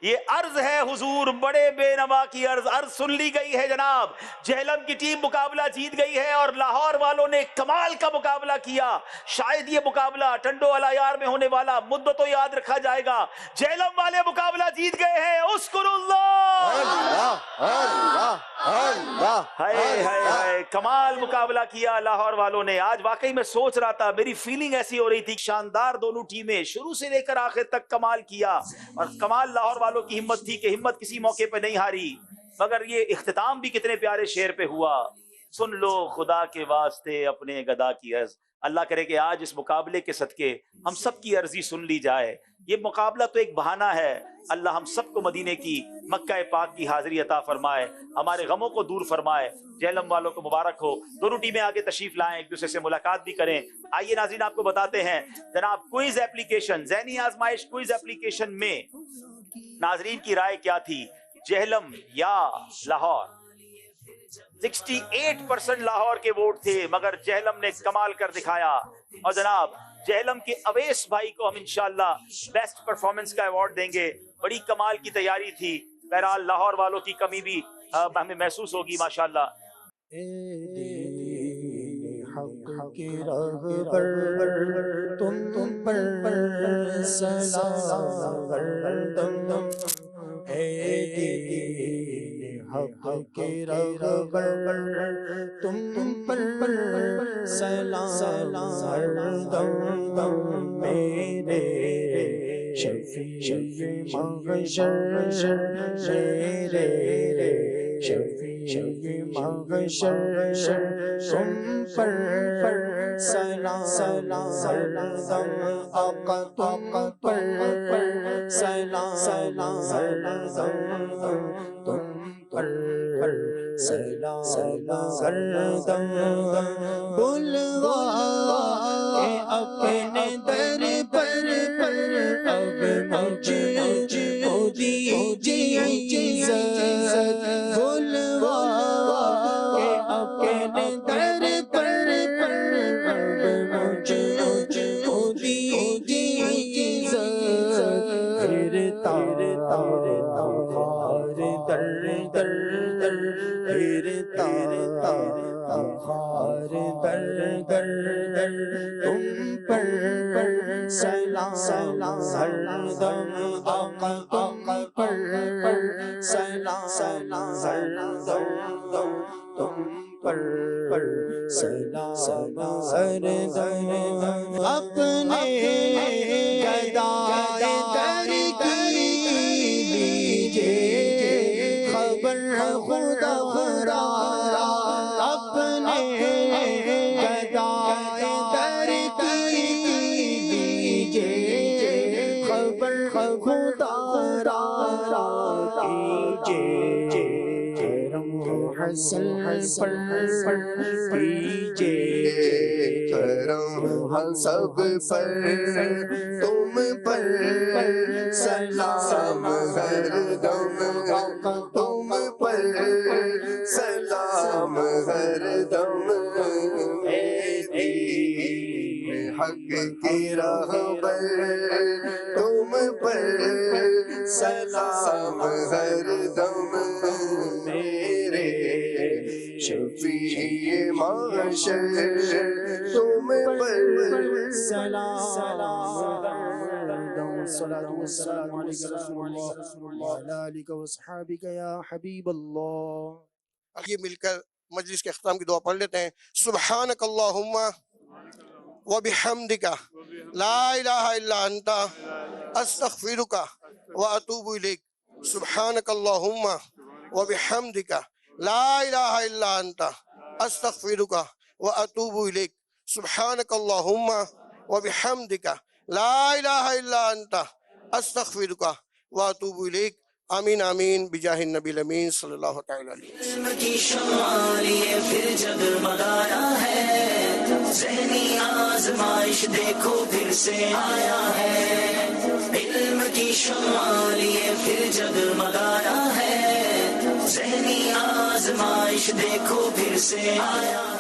یہ عرض ہے حضور بڑے بے نوا کی عرض۔ عرض سن لی گئی ہے جناب، جہلم کی ٹیم مقابلہ جیت گئی ہے، اور لاہور والوں نے کمال کا مقابلہ کیا۔ شاید یہ مقابلہ ٹنڈو العیار میں ہونے والا مدتوں یاد رکھا جائے گا۔ جہلم والے مقابلہ جیت گئے ہیں، اذکر اللہ، ہائے ہائے ہائے، کمال مقابلہ کیا لاہور والوں نے۔ آج واقعی میں سوچ رہا تھا، میری فیلنگ ایسی ہو رہی تھی، شاندار دونوں ٹیمیں شروع سے لے کر آخر تک کمال کیا، اور کمال لاہور والوں کی ہمت تھی کہ ہمت کسی موقع پہ نہیں ہاری، مگر یہ اختتام بھی کتنے پیارے شعر پہ ہوا۔ سن لو خدا کے واسطے اپنے گدا کی عرض۔ اللہ کرے کہ آج اس مقابلے کے صدقے ہم سب کی عرضی سن لی جائے۔ یہ مقابلہ تو ایک بہانہ ہے، اللہ ہم سب کو مدینے کی مکہ پاک کی حاضری عطا فرمائے، ہمارے غموں کو دور فرمائے۔ جہلم والوں کو مبارک ہو، دونوں ٹیمیں آگے تشریف لائیں، ایک دوسرے سے ملاقات بھی کریں۔ آئیے ناظرین آپ کو بتاتے ہیں جناب کوئز اپلیکیشن، ذہنی آزمائش کوئز اپلیکیشن میں ناظرین کی رائے کیا تھی، جہلم یا لاہور؟ 68% لاہور کے ووٹ تھے، مگر جہلم نے کمال کر دکھایا، اور جناب جہلم کے اویس بھائی کو ہم انشاءاللہ بیسٹ پرفارمنس کا ایوارڈ دیں گے۔ بڑی کمال کی تیاری تھی، بہرحال لاہور والوں کی کمی بھی ہمیں محسوس ہوگی ماشاءاللہ۔ حق کی راہ پر تم پر سلام گردم، اے دین حق کی راہ پر تم پر سلام گردم، میرے شفیع محشر، میرے شفیع محشر، تم پر سلام گردم، آقا تم پر سلام گردم، تم پر سلام گردم، بلوا کے اپنے در پر اب مجھ کو دیجیے اجازت، بلوا کے اپنے در پر اب مجھ کو دیجیے اجازت، پھرتا ہار در در پھرتا ہار در در، تم پر سلام گردم، آقا تم پر سلام گردم، تم پر سلام گردم، اپنے گدائے در کی لیجے خبر خدا خدا، اپنے گدائے در کی لیجے خبر خدا کیجے، کرم حسن پر کیجے، کرم سب پر تم پر سلام گردم، تم پر سلام گردم، اے دین حق کی راہ پر تم پر سلام گردم، میرے شفیع محشر، تم پر سلام گردم، صلاۃ والسلام علیک رسول اللہ وعلی آلک واصحابک یا حبیب اللہ۔ یہ مل کر مجلس کے اختتام کی دعا پڑھ لیتے ہیں۔ سبحانک اللہم وبحمدک لا الہ الا انت استغفرک واتوب الیک۔ سبحانک اللہم و بحمدک لا الہ الا انت استغفرک و اتوب الیک سبحانک اللہم و بحمدک لا الہ الا انت استغفرک و اتوب الیک آمین آمین بجاہ النبی الامین صلی اللہ تعالی علیہ وسلم۔ علم کی شمع لیے پھر جگمگایا ہے، ذہنی آزمائش دیکھو پھر سے آیا ہے، علم کی شمع لیے پھر جگمگایا ہے، ذہنی آزمائش دیکھو پھر سے آیا ہے۔